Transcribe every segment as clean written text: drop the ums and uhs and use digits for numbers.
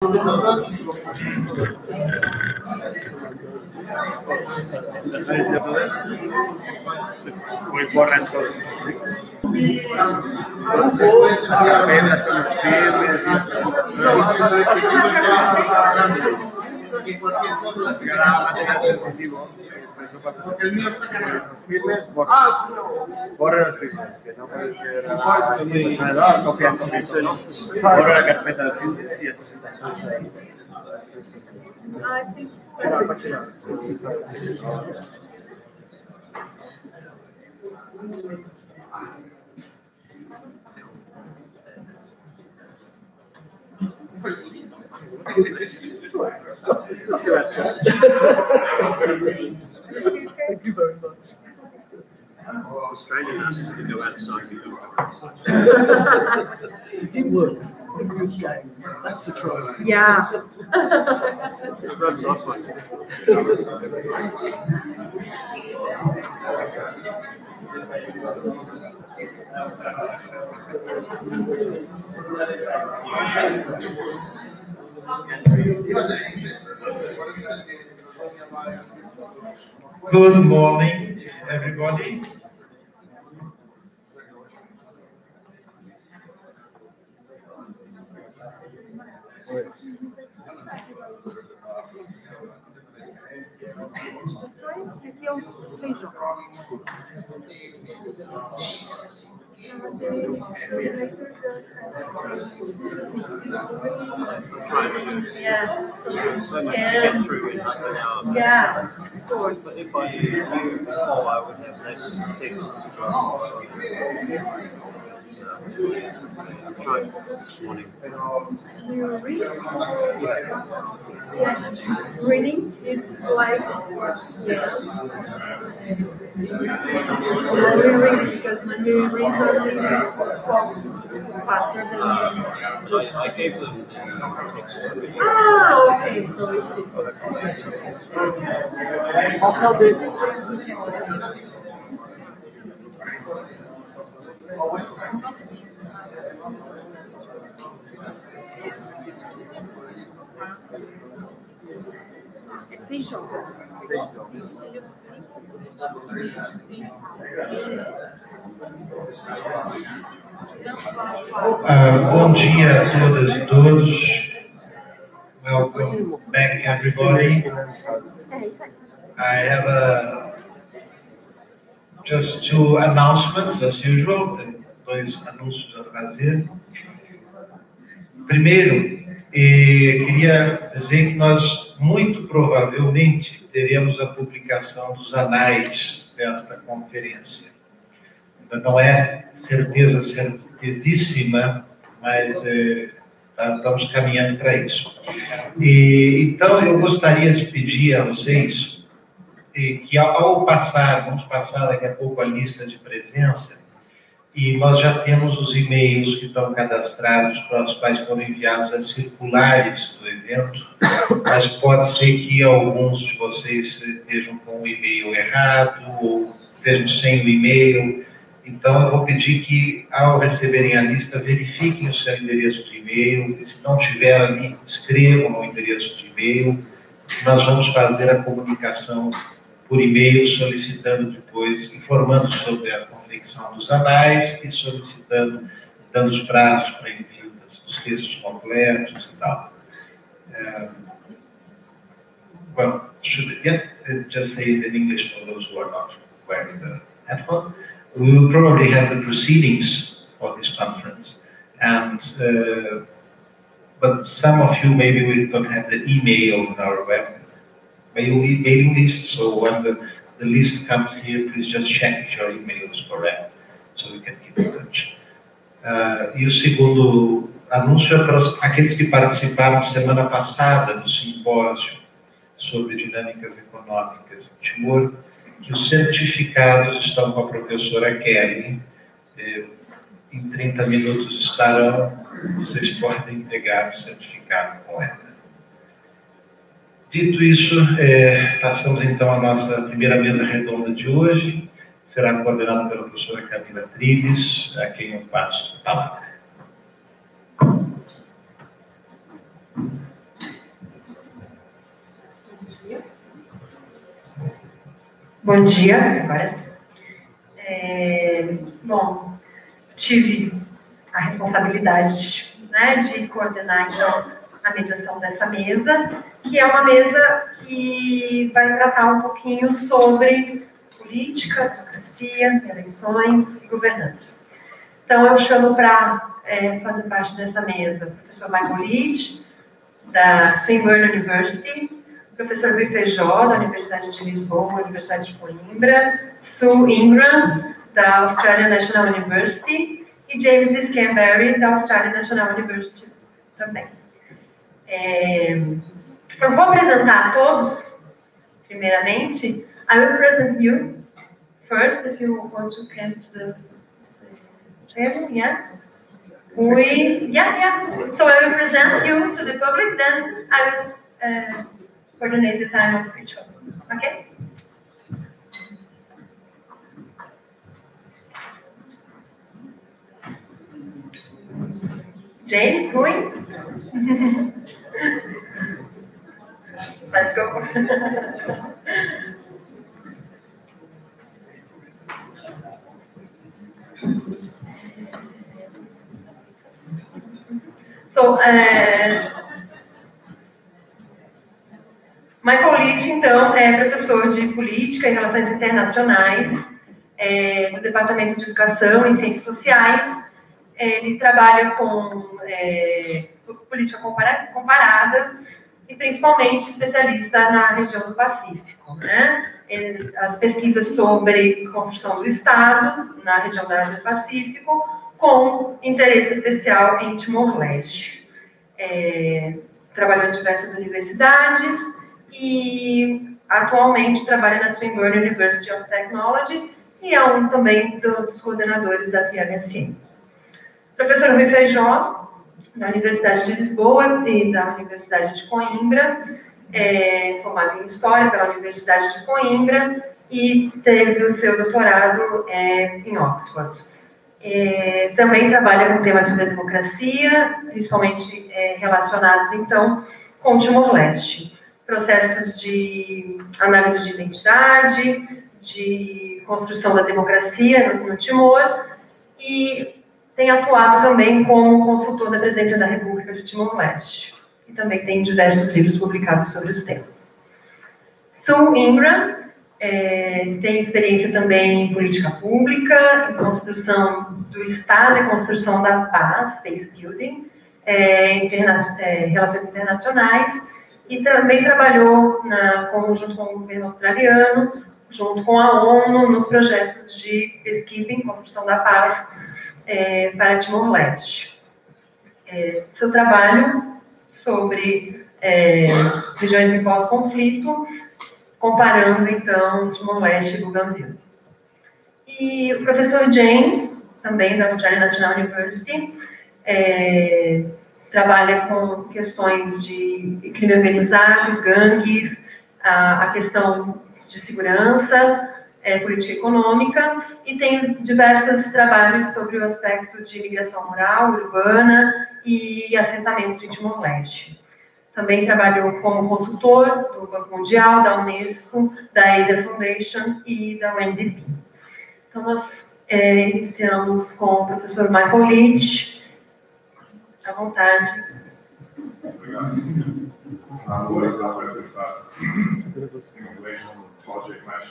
Muy borran todo. Las carpetas con los filmes y nada más era sensitivo. Los filmes borra los filmes, que no pueden ser copia. Borra la carpeta del filme y el presentación. Thank you very much. Australian asked to go outside. It works. It works games. That's the trouble. Yeah. It rubs off on you. Good morning, everybody. Aqui é o feijão. Yeah. So much to get through in like an hour. Yeah, of course. But if I knew you before, I would have less text to draw. I tried this morning. You read? Reading, it's like, yeah. We read because when we read something, we talk faster than I gave them text. okay, so it's easy. I'll tell David. Feijão. Bom dia a todas e todos. Welcome back, everybody. I have just two announcements, as usual. Dois anúncios a fazer. Primeiro, queria dizer que nós, muito provavelmente, teremos a publicação dos anais desta conferência. Não é certezíssima, mas estamos caminhando para isso. Então, eu gostaria de pedir a vocês que, ao vamos passar daqui a pouco a lista de presença, e nós já temos os e-mails que estão cadastrados, para os quais foram enviados as circulares do evento, mas pode ser que alguns de vocês estejam com o e-mail errado, ou estejam sem o e-mail. Então, eu vou pedir que, ao receberem a lista, verifiquem o seu endereço de e-mail, e se não tiver ali, escrevam o endereço de e-mail. Nós vamos fazer a comunicação por e-mail, solicitando depois, informando sobre a confecção dos anais e solicitando, dando os prazos para envio dos textos completos e tal. Well, should just say it in English for those who are not wearing the headphone. We will probably have the proceedings of this conference, and but some of you maybe we don't have the email on our mailing list. So when the list comes here, please just check if your email is correct, so we can keep in touch. E o segundo anúncio é para aqueles que participaram semana passada do simpósio sobre dinâmicas econômicas em Timor, que os certificados estão com a professora Kelly. Em 30 minutos estarão, vocês podem pegar o certificado com ela. Dito isso, passamos então à nossa primeira mesa redonda de hoje. Será coordenada pela professora Camila Trives, a quem eu passo a palavra. Bom dia, agora. Bom, tive a responsabilidade, né, de coordenar, então, a mediação dessa mesa, que é uma mesa que vai tratar um pouquinho sobre política, democracia, eleições e governança. Então, eu chamo para fazer parte dessa mesa o professor Michael Leach, da Swinburne University, o professor Rui Feijó, da Universidade de Lisboa, Universidade de Coimbra, Sue Ingram, da Australian National University, e James Scanberry, da Australian National University também. Eu vou apresentar a todos, primeiramente. I will present you first, if you want to come to the table, yeah? Yeah. So I will present you to the public, then I will coordinate the time of each one. Okay? James, going? Let's go. So, Michael Leach, então, é professor de Política e Relações Internacionais do Departamento de Educação e Ciências Sociais. Ele trabalha com política comparada e, principalmente, especialista na região do Pacífico, né? As pesquisas sobre construção do Estado na região da Ásia do Pacífico, com interesse especial em Timor-Leste. Trabalhou em diversas universidades e atualmente trabalha na Swinburne University of Technology e é um também dos coordenadores da TLSM. Professor Rui Feijó, da Universidade de Lisboa e da Universidade de Coimbra, formado em História pela Universidade de Coimbra e teve o seu doutorado em Oxford. Também trabalha com temas sobre a democracia, principalmente relacionados, então, com Timor-Leste. Processos de análise de identidade, de construção da democracia no Timor, e tem atuado também como consultor da Presidência da República de Timor-Leste. E também tem diversos livros publicados sobre os temas. Sue Ingram tem experiência também em política pública, em construção do Estado e construção da paz, peace building, relações internacionais, e também trabalhou junto com o governo australiano, junto com a ONU, nos projetos de pesquisa em construção da paz para Timor-Leste. Seu trabalho sobre regiões em pós-conflito, comparando, então, Timor-Leste e Bougainville. E o professor James, também da Australian National University, trabalha com questões de crime organizado, gangues, a questão de segurança, política econômica, e tem diversos trabalhos sobre o aspecto de migração rural, urbana e assentamentos em Timor-Leste. Também trabalhou como consultor do Banco Mundial, da Unesco, da Asia Foundation e da UNDP. Então, nós iniciamos com o professor Michael Leach. À vontade. Obrigado. Agora para apresentar em inglês um project, mas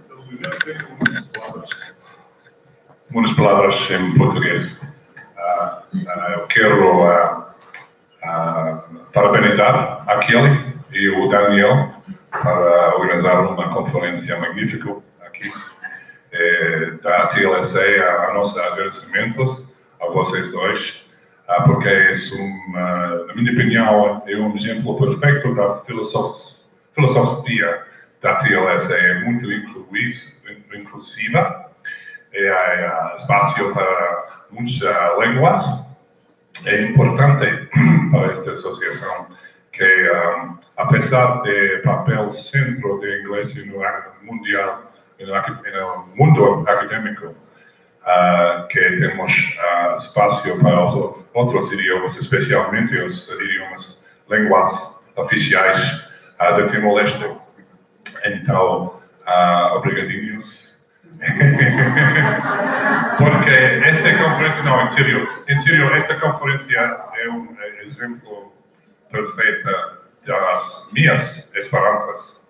eu tenho umas palavras em português. Eu quero parabenizar a Kelly e o Daniel para organizar uma conferência magnífica aqui da TLSA. A nossos agradecimentos a vocês dois, porque na minha opinião, é um exemplo perfeito da filosofia da TLSA. É muito inclusiva, há espaço para muitas línguas. É importante para esta associação que, apesar do papel centro do inglês no mundo acadêmico, que temos espaço para os outros idiomas, especialmente os línguas oficiais de Timor-Leste. Então, obrigadinhos. Porque esta conferência, não, em sério, esta conferência é um exemplo perfeito das minhas esperanças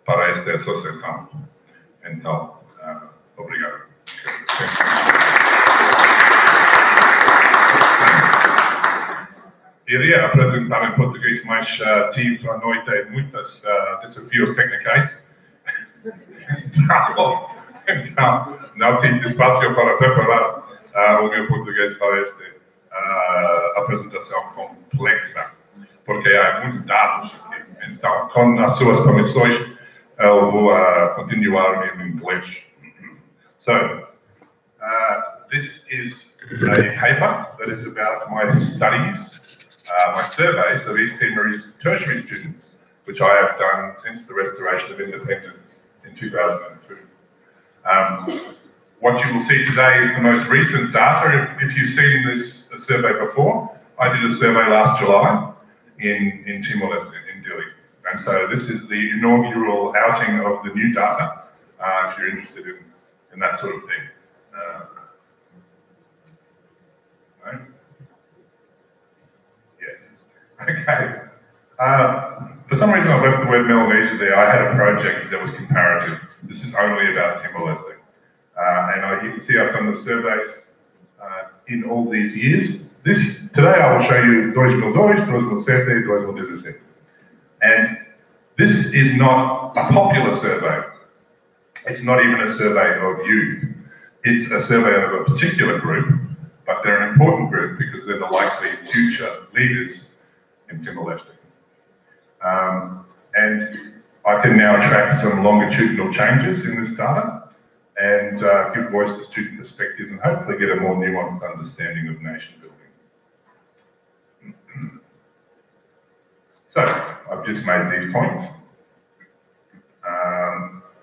para esta associação. Então, obrigado. Iria apresentar em português, mas tive à noite muitos desafios técnicos. Então, não tive espaço para preparar o meu português para esta apresentação complexa, porque há muitos dados aqui. Então, com as suas permissões, eu vou continuar em inglês. So, this is a paper that is about my studies, my surveys of East Timorese tertiary students, which I have done since the restoration of independence in 2002. What you will see today is the most recent data. If you've seen this survey before, I did a survey last July in Timor-Leste, in Dili. And so this is the inaugural outing of the new data, if you're interested in that sort of thing. Right? Yes. Okay. For some reason I left the word Melanesia there. I had a project that was comparative. This is only about Timor-Leste. And you can see I've done the surveys in all these years. Today I will show you 2002, 2007, 2017. And this is not a popular survey. It's not even a survey of youth. It's a survey of a particular group, but they're an important group because they're the likely future leaders in Timor-Leste. And I can now track some longitudinal changes in this data and give voice to student perspectives and hopefully get a more nuanced understanding of nation building. So, I've just made these points.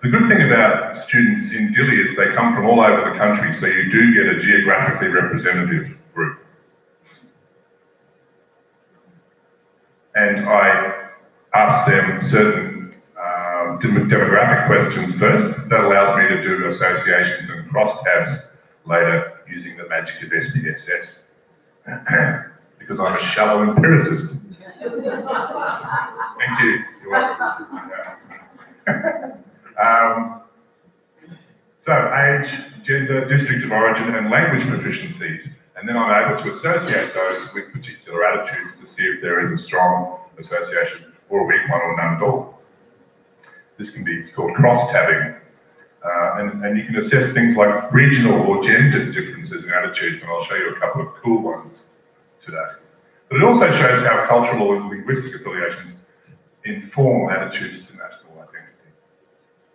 The good thing about students in Dili is they come from all over the country, so you do get a geographically representative group. And I ask them certain demographic questions first. That allows me to do associations and crosstabs later using the magic of SPSS. Because I'm a shallow empiricist. Thank you. You're welcome. So age, gender, district of origin, and language proficiencies. And then I'm able to associate those with particular attitudes to see if there is a strong association or a weak one or none at all. This can be called cross-tabbing. And you can assess things like regional or gendered differences in attitudes, and I'll show you a couple of cool ones today. But it also shows how cultural and linguistic affiliations inform attitudes to national identity.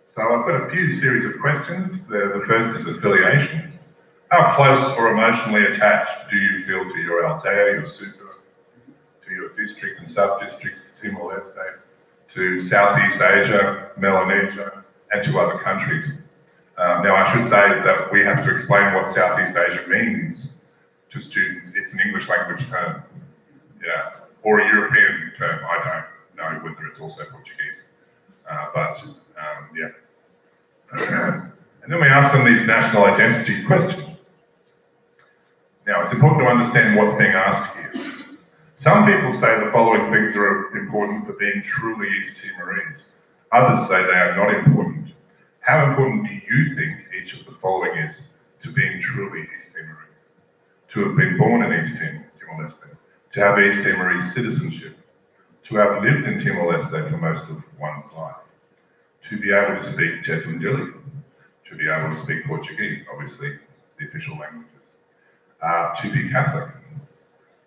So I've got a few series of questions. The first is affiliations. How close or emotionally attached do you feel to your Aldea, your Supa, to your district and sub-districts, Timor-Leste, to Southeast Asia, Melanesia, and to other countries? Now I should say that we have to explain what Southeast Asia means to students. It's an English language term, or a European term. I don't know whether it's also Portuguese, And then we ask them these national identity questions. Now, it's important to understand what's being asked here. Some people say the following things are important for being truly East Timorese. Others say they are not important. How important do you think each of the following is to being truly East Timorese? To have been born in East Timor-Leste, to have East Timorese citizenship, to have lived in Timor-Leste for most of one's life, to be able to speak Tetundili, to be able to speak Portuguese, obviously the official languages, to be Catholic,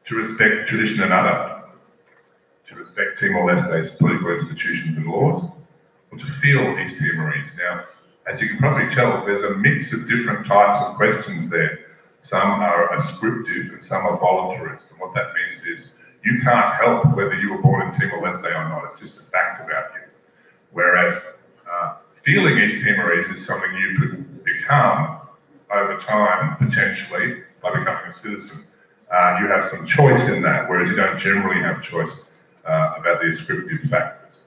to respect tradition and other, to respect Timor-Leste's political institutions and laws, or to feel East Timorese. Now, as you can probably tell, there's a mix of different types of questions there. Some are ascriptive and some are voluntarist. And what that means is you can't help whether you were born in Timor-Leste or not. It's just a fact about you. Whereas feeling East Timorese is something you could become over time, potentially, by becoming a citizen. You have some choice in that, whereas you don't generally have choice about the ascriptive factors.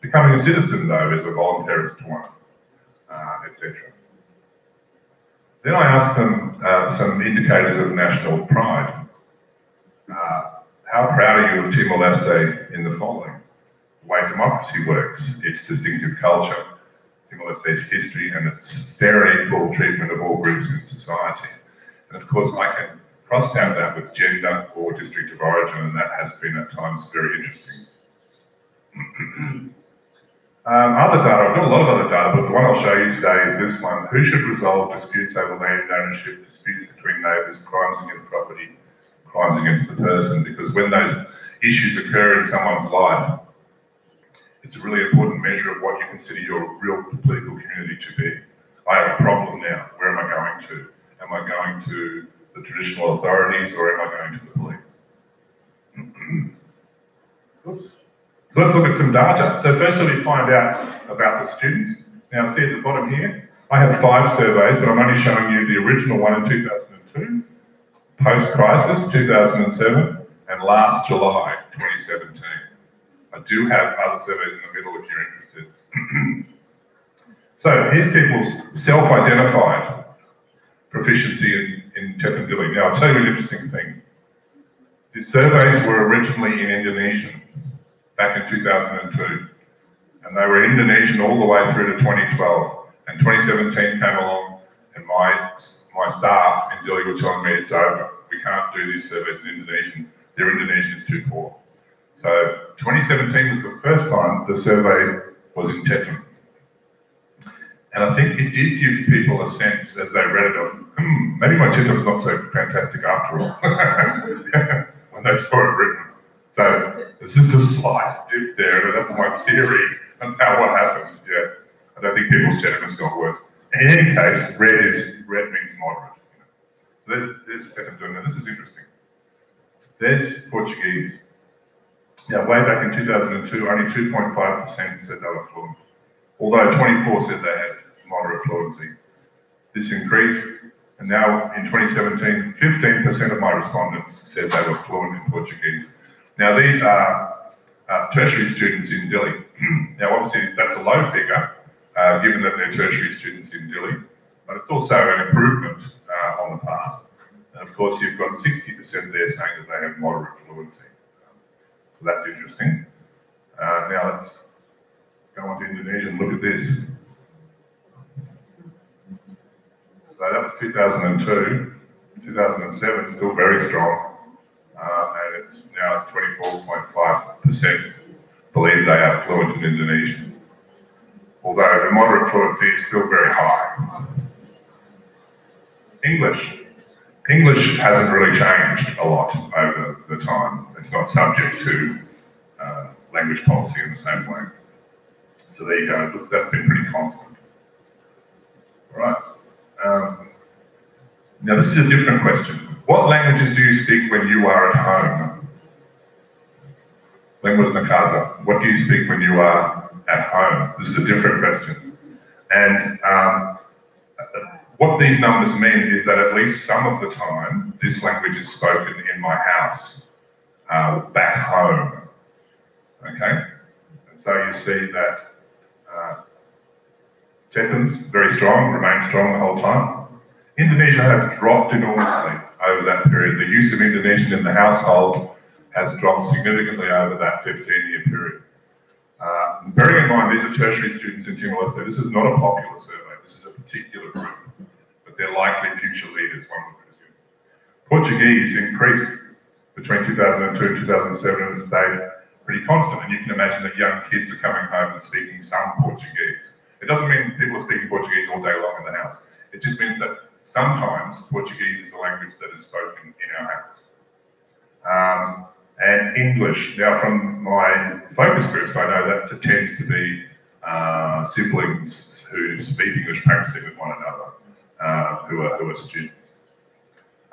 Becoming a citizen, though, is a voluntarist one. etc. Then I asked them some indicators of national pride. How proud are you of Timor-Leste in the following? The way democracy works, its distinctive culture, Timor-Leste's history and its fair and equal treatment of all groups in society. And of course I can cross-tab that with gender or district of origin, and that has been at times very interesting. Other data, I've got a lot of other data, but the one I'll show you today is this one. Who should resolve disputes over land ownership, disputes between neighbours, crimes against property, crimes against the person? Because when those issues occur in someone's life, it's a really important measure of what you consider your real political community to be. I have a problem now, where am I going to? Am I going to the traditional authorities or am I going to the police? Oops. So let's look at some data. So firstly, we find out about the students. Now see at the bottom here, I have 5 surveys, but I'm only showing you the original one in 2002, post-crisis 2007, and last July 2017. I do have other surveys in the middle if you're interested. So here's people's self-identified proficiency in Tetun Dili. Now I'll tell you an interesting thing. The surveys were originally in Indonesian back in 2002, and they were Indonesian all the way through to 2012. And 2017 came along, and my staff in Dili were telling me it's over. We can't do these surveys in Indonesian. Their Indonesian is too poor. So 2017 was the first time the survey was in Tetun. And I think it did give people a sense as they read it of, maybe my Tetun's not so fantastic after all, when they saw it written. So there's just a slight dip there, and that's my theory about what happened. Yeah, I don't think people's Tetun's got worse. In any case, red means moderate. So there's Tetun Dili. Now this is interesting. There's Portuguese. Now, way back in 2002, only 2.5% said they were fluent, although 24 said they had moderate fluency. This increased, and now in 2017, 15% of my respondents said they were fluent in Portuguese. Now, these are tertiary students in Dili. Now, obviously, that's a low figure, given that they're tertiary students in Dili, but it's also an improvement on the past. And of course, you've got 60% there saying that they have moderate fluency. So that's interesting. Now let's go on to Indonesia and look at this. So that was 2002, 2007, still very strong, and it's now 24.5% believe they are fluent in Indonesian, although the moderate fluency is still very high. English hasn't really changed a lot over the time. It's not subject to language policy in the same way. So there you go, that's been pretty constant. All right. Now this is a different question. What languages do you speak when you are at home? Lingua na casa. What do you speak when you are at home? This is a different question. And what these numbers mean is that at least some of the time, this language is spoken in my house, back home, okay? And so you see that Tetun's very strong, remains strong the whole time. Indonesia has dropped enormously over that period. The use of Indonesian in the household has dropped significantly over that 15-year period. Bearing in mind, these are tertiary students in Timor-Leste. This is not a popular survey. This is a particular group. They're likely future leaders, one would presume. Portuguese increased between 2002 and 2007 and stayed pretty constant, and you can imagine that young kids are coming home and speaking some Portuguese. It doesn't mean people are speaking Portuguese all day long in the house. It just means that sometimes Portuguese is a language that is spoken in our house. And English. Now, from my focus groups, I know that tends to be siblings who speak English practicing with one another. Who are students.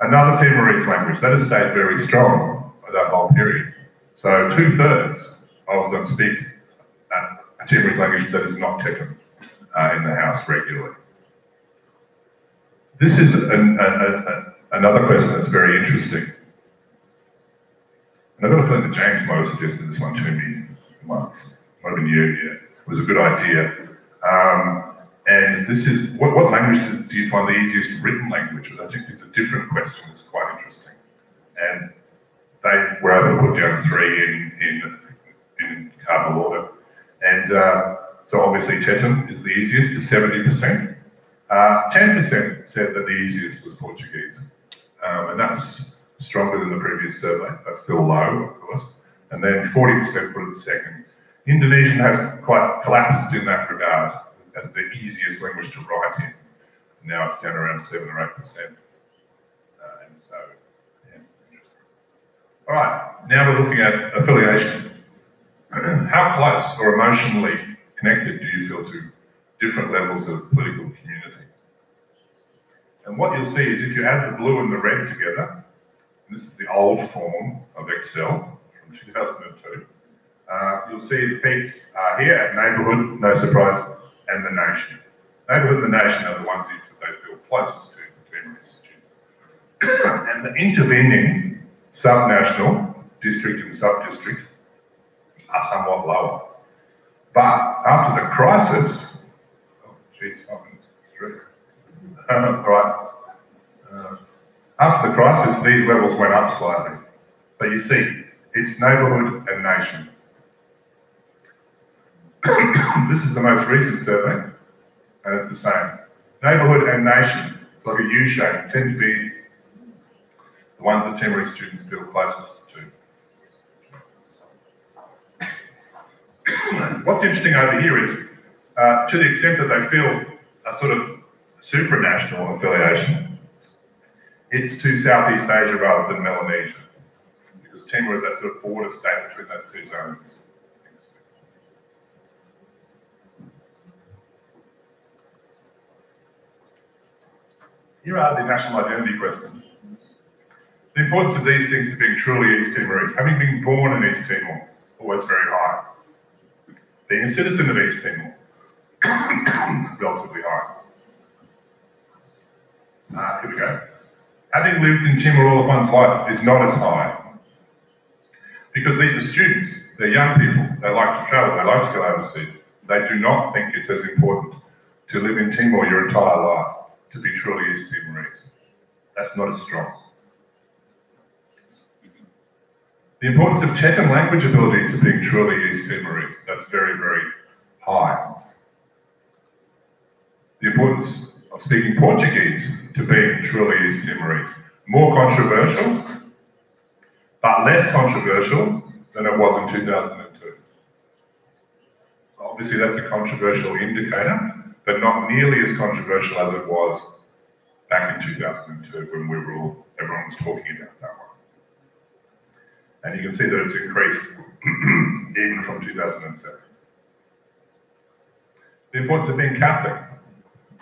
Another Timorese language, that has stayed very strong that whole period. So 2/3 of them speak a Timorese language that is not Tetun in the house regularly. This is another question that's very interesting. And I've got a feeling that James might have suggested this one to me once. Might have been you, yeah. It was a good idea. And this is, what language do you find the easiest written language? I think these are different questions, quite interesting. And they were able to put down 3 in cardinal order. And so obviously Tetum is the easiest, to 70%. 10% said that the easiest was Portuguese. And that's stronger than the previous survey, but still low, of course. And then 40% put it second. Indonesian has quite collapsed in that regard as the easiest language to write in. Now it's down around 7 or 8%. And so, yeah, interesting. All right, now we're looking at affiliations. How close or emotionally connected do you feel to different levels of political community? And what you'll see is if you add the blue and the red together, and this is the old form of Excel from 2002, you'll see the peaks are here at neighbourhood, no surprise, and the nation. Neighbourhood and the nation are the ones that they feel closest to Timorese students. And the intervening subnational, district and sub-district are somewhat lower. But after the crisis, after the crisis, these levels went up slightly. But you see, it's neighbourhood and nation. This is the most recent survey, and it's the same. Neighbourhood and nation, it's like a U shape, tend to be the ones that Timorese students feel closest to. What's interesting over here is, to the extent that they feel a sort of supranational affiliation, it's to Southeast Asia rather than Melanesia, because Timor is that sort of border state between those two zones. Here are the national identity questions. The importance of these things to being truly East Timorese. Having been born in East Timor, always very high. Being a citizen of East Timor, relatively high. Here we go. Having lived in Timor all of one's life is not as high. Because these are students, they're young people, they like to travel, they like to go overseas. They do not think it's as important to live in Timor your entire life, to be truly East Timorese. That's not as strong. The importance of Tetum language ability to being truly East Timorese, that's very, very high. The importance of speaking Portuguese to being truly East Timorese, more controversial, but less controversial than it was in 2002. Obviously that's a controversial indicator, but not nearly as controversial as it was back in 2002 when everyone was talking about that one. And you can see that it's increased even from 2007. The importance of being Catholic,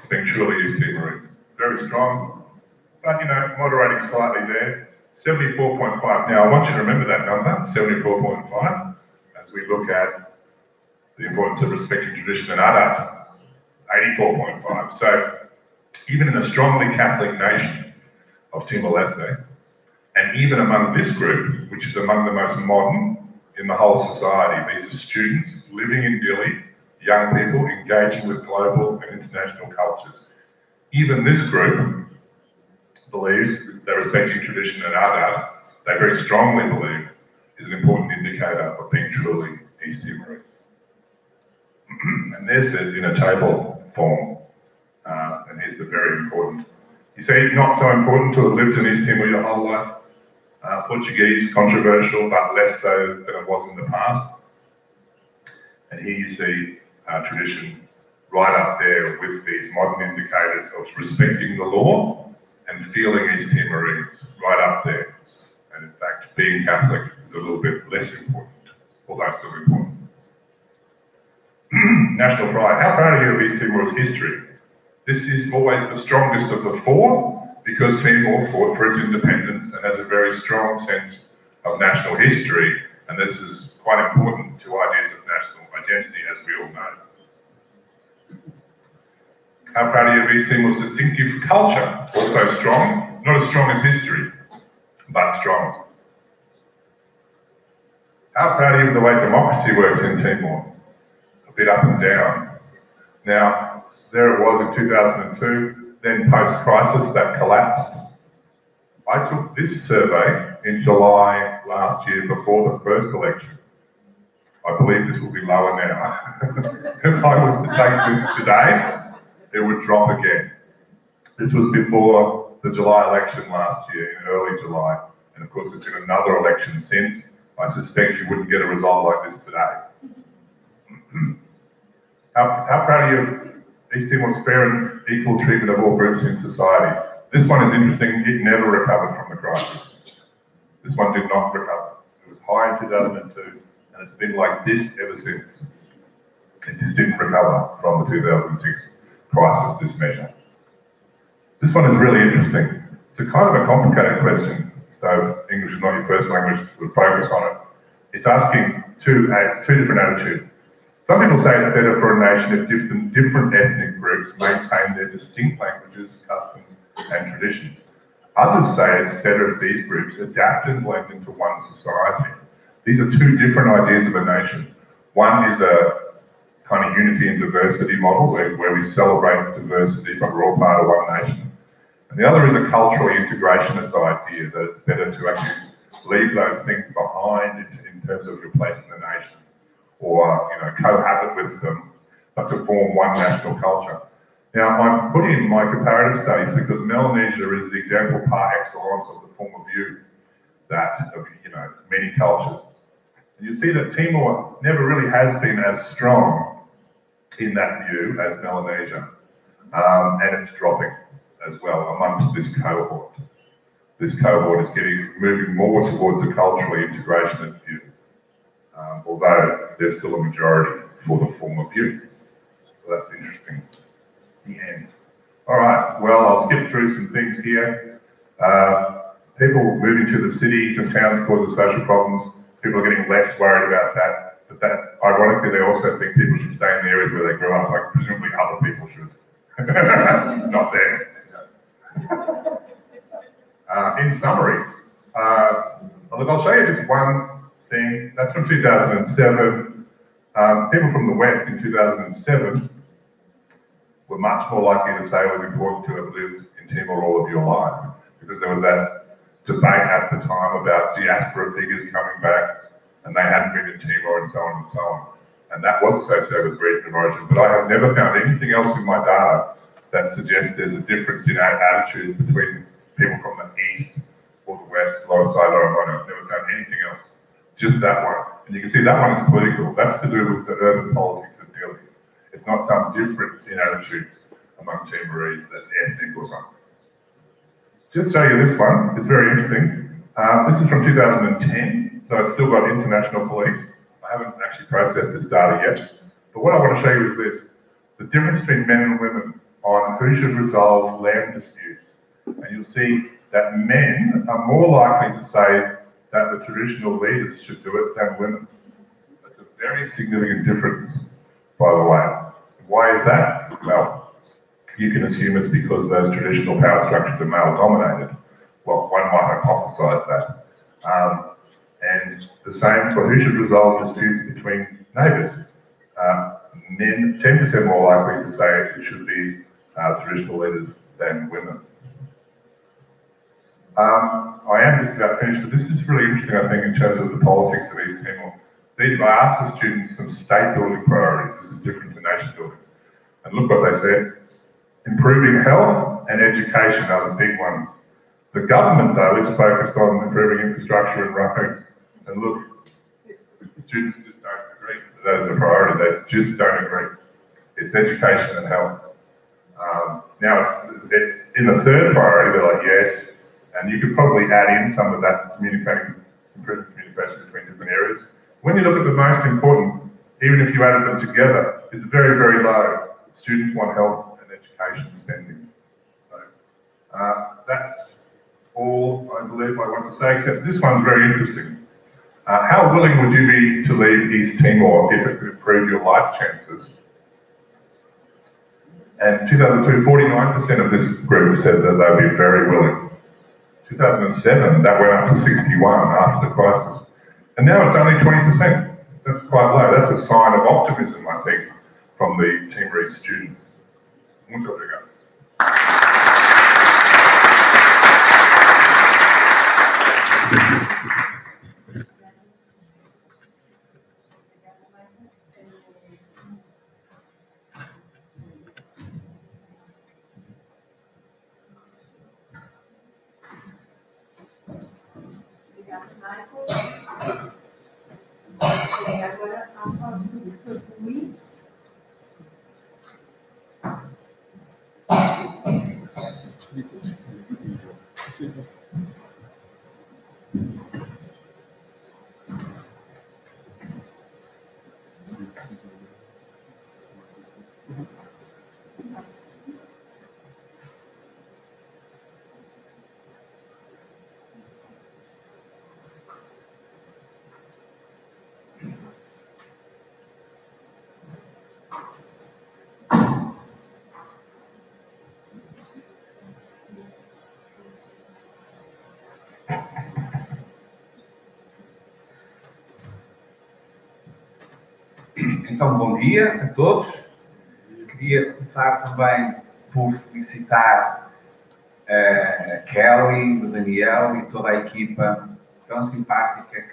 being truly East Timorese, very strong, but moderating slightly there. 74.5. Now I want you to remember that number, 74.5, as we look at the importance of respecting tradition and adat, 84.5. So even in a strongly Catholic nation of Timor-Leste, and even among this group, which is among the most modern in the whole society, these are students living in Dili, young people engaging with global and international cultures. Even this group believes that respecting tradition and adat, they very strongly believe, is an important indicator of being truly East Timorese. And there's it in a table form, and here's the very important. You see, not so important to have lived in East Timor your whole life. Portuguese, controversial, but less so than it was in the past. And here you see tradition right up there with these modern indicators of respecting the law and feeling East Timorese, right up there. And in fact, being Catholic is a little bit less important, although still important. National pride. How proud are you of East Timor's history? This is always the strongest of the four because Timor fought for its independence and has a very strong sense of national history, and this is quite important to ideas of national identity, as we all know. How proud are you of East Timor's distinctive culture? Also strong, not as strong as history, but strong. How proud are you of the way democracy works in Timor? A bit up and down. Now, there it was in 2002, then post-crisis that collapsed. I took this survey in July last year before the first election. I believe this will be lower now. If I was to take this today, it would drop again. This was before the July election last year, in early July. And of course, there's been another election since. I suspect you wouldn't get a result like this today. How proud are you of East Timor's fair and equal treatment of all groups in society? This one is interesting. It never recovered from the crisis. This one did not recover. It was high in 2002, and it's been like this ever since. It just didn't recover from the 2006 crisis, this measure. This one is really interesting. It's a kind of a complicated question, so English is not your first language, so we'll focus on it. It's asking two different attitudes. Some people say it's better for a nation if different ethnic groups maintain their distinct languages, customs, and traditions. Others say it's better if these groups adapt and blend into one society. These are two different ideas of a nation. One is a kind of unity and diversity model where we celebrate diversity, but we're all part of one nation. And the other is a cultural integrationist idea that it's better to actually leave those things behind in terms of your place in the nation, or cohabit with them, but to form one national culture. Now, I'm putting in my comparative studies because Melanesia is the example par excellence of the form of view that of many cultures. And you see that Timor never really has been as strong in that view as Melanesia, and it's dropping as well amongst this cohort. This cohort is moving more towards a culturally integrationist view, although there's still a majority for the former view. So that's interesting. The end. All right, well, I'll skip through some things here. People moving to the cities and towns causes social problems. People are getting less worried about that. But that, ironically, they also think people should stay in the areas where they grew up, like presumably other people should. Not them. In summary, look, I'll show you just one thing. That's from 2007. People from the West in 2007 were much more likely to say it was important to have lived in Timor all of your life, because there was that debate at the time about diaspora figures coming back, and they hadn't been in Timor and so on and so on. And that was associated with region of origin. But I have never found anything else in my data that suggests there's a difference in attitudes between people from the East or the West, lower side, lower bottom. I've never found anything else. Just that one. And you can see that one is political. That's to do with the urban politics of Dili. It's not some difference in attitudes among Timorese that's ethnic or something. Just show you this one. It's very interesting. This is from 2010, so it's still got international police. I haven't actually processed this data yet. But what I want to show you is this. The difference between men and women on who should resolve land disputes. And you'll see that men are more likely to say that the traditional leaders should do it than women. That's a very significant difference, by the way. Why is that? Well, you can assume it's because those traditional power structures are male-dominated. Well, one might hypothesize that. And the same for who should resolve disputes between neighbours. Men 10% more likely to say it should be traditional leaders than women. I am just about finished, but this is really interesting, I think, in terms of the politics of East Timor. I asked the students some state building priorities. This is different to nation building. And look what they said. Improving health and education are the big ones. The government, though, is focused on improving infrastructure and roads. And look, the students just don't agree that that is a priority. They just don't agree. It's education and health. Now, in the third priority, they're like, yes, and you could probably add in some of that improving communication between different areas. When you look at the most important, even if you added them together, it's very, very low. Students want health and education spending. So, that's all I believe I want to say, except this one's very interesting. How willing would you be to leave East Timor if it could improve your life chances? And 2002, 49% of this group said that they'd be very willing. 2007, that went up to 61 after the crisis. And now it's only 20%. That's quite low. That's a sign of optimism, I think, from the Timorese students. Muito obrigado. Obrigada, Michael. E agora a fala do professor Rui. Então, bom dia a todos. Queria começar também por felicitar a Kelly, o Daniel e toda a equipa tão simpática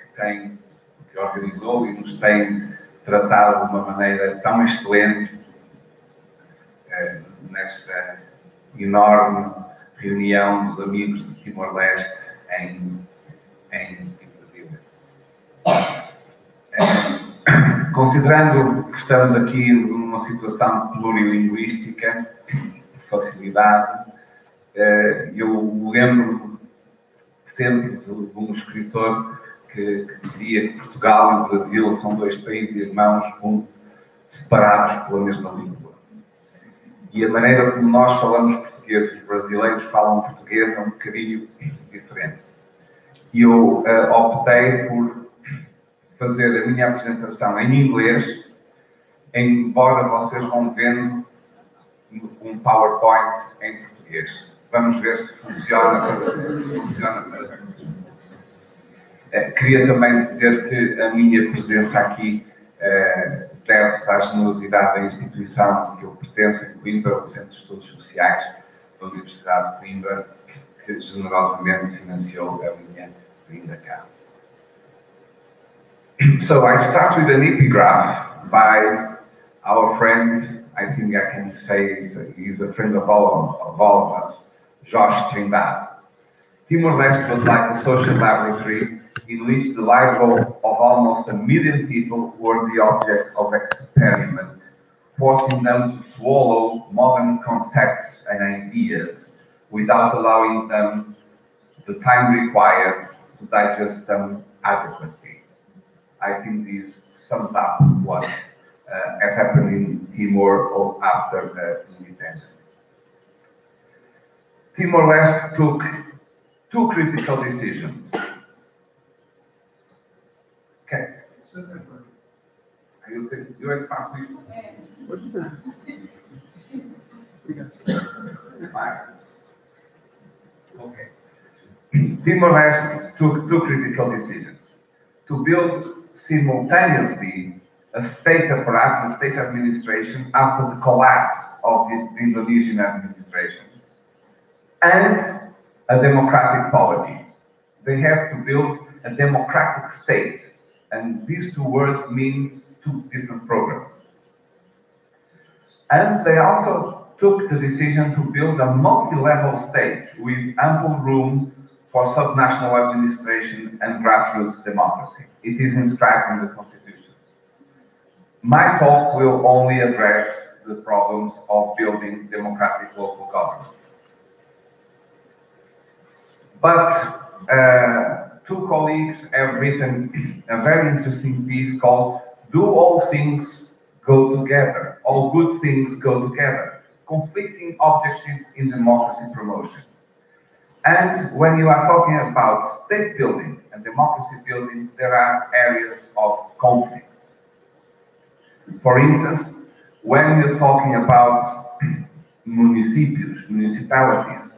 que organizou e nos tem tratado de uma maneira tão excelente nesta enorme reunião dos amigos de Timor-Leste em Brasília. Considerando que estamos aqui numa situação plurilinguística, facilidade, eu lembro sempre de um escritor que dizia que Portugal e o Brasil são dois países irmãos separados pela mesma língua. E a maneira como nós falamos português, os brasileiros falam português é um bocadinho diferente. E eu optei por fazer a minha apresentação em inglês, embora vocês vão vendo um PowerPoint em português. Vamos ver se funciona para queria também dizer que a minha presença aqui deve-se à generosidade da instituição que eu pertenço, em Coimbra, o Centro de Estudos Sociais da Universidade de Coimbra, que generosamente financiou a minha vinda cá. So I start with an epigraph by our friend, I think I can say he's a friend of all of us, Josh Trindade. Timor-Leste was like a social laboratory in which the lives of almost 1 million people were the object of experiment, forcing them to swallow modern concepts and ideas without allowing them the time required to digest them adequately. I think this sums up what has happened in Timor after independence. Timor-Leste took 2 critical decisions. Okay. You had passed me. What's that? Okay. Timor-Leste took 2 critical decisions. To build simultaneously a state apparatus, a state administration after the collapse of the Indonesian administration, and a democratic polity. They have to build a democratic state, and these 2 words mean 2 different programs. And they also took the decision to build a multi-level state with ample room for subnational administration and grassroots democracy. It is inscribed in the Constitution. My talk will only address the problems of building democratic local governance. But 2 colleagues have written a very interesting piece called "Do All Things Go Together? All Good Things Go Together? Conflicting Objectives in Democracy Promotion." And when you are talking about state building and democracy building, there are areas of conflict. For instance, when you're talking about municipalities,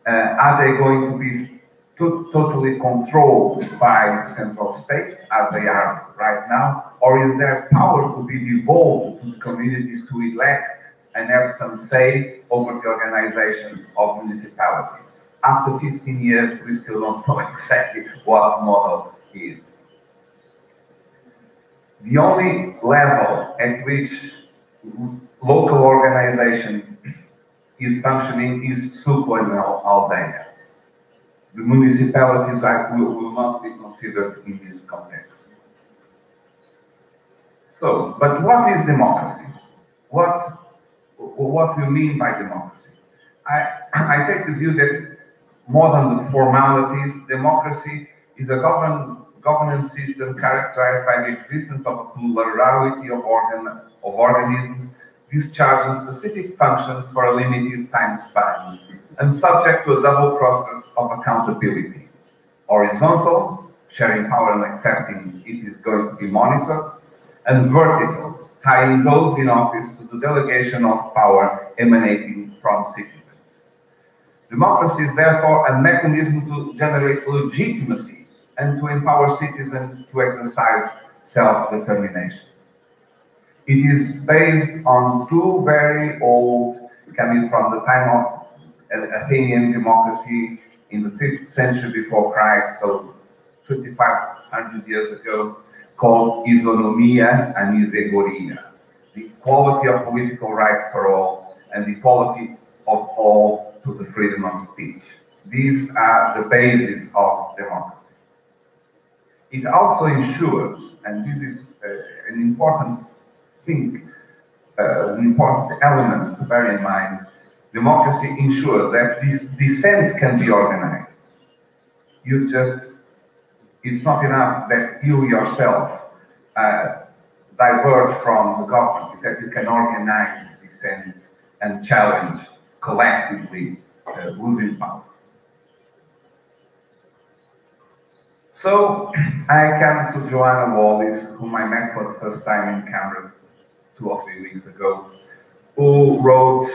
are they going to be totally controlled by the central state, as they are right now, or is there power to be devolved to the communities to elect and have some say over the organization of municipalities. After 15 years, we still don't know exactly what the model is. The only level at which local organization is functioning is supra Aldeia. The municipalities will not be considered in this context. So, but what is democracy? What we mean by democracy? I take the view that more than the formalities, democracy is a governance system characterized by the existence of a plurality of organisms discharging specific functions for a limited time span and subject to a double process of accountability. Horizontal, sharing power and accepting it is going to be monitored, and vertical, tying those in office to the delegation of power emanating from citizens. Democracy is therefore a mechanism to generate legitimacy and to empower citizens to exercise self-determination. It is based on two very old, coming from the time of Athenian democracy in the 5th century before Christ, so 2,500 years ago, called isonomia and isegoria, the equality of political rights for all and the equality of all to the freedom of speech. These are the basis of democracy. It also ensures, and this is an important thing, an important element to bear in mind, democracy ensures that this dissent can be organized. It's not enough that you yourself diverge from the government, it's that you can organize dissent and challenge collectively losing power. So I come to Joanna Wallis, whom I met for the first time in Canberra 2 or 3 weeks ago, who wrote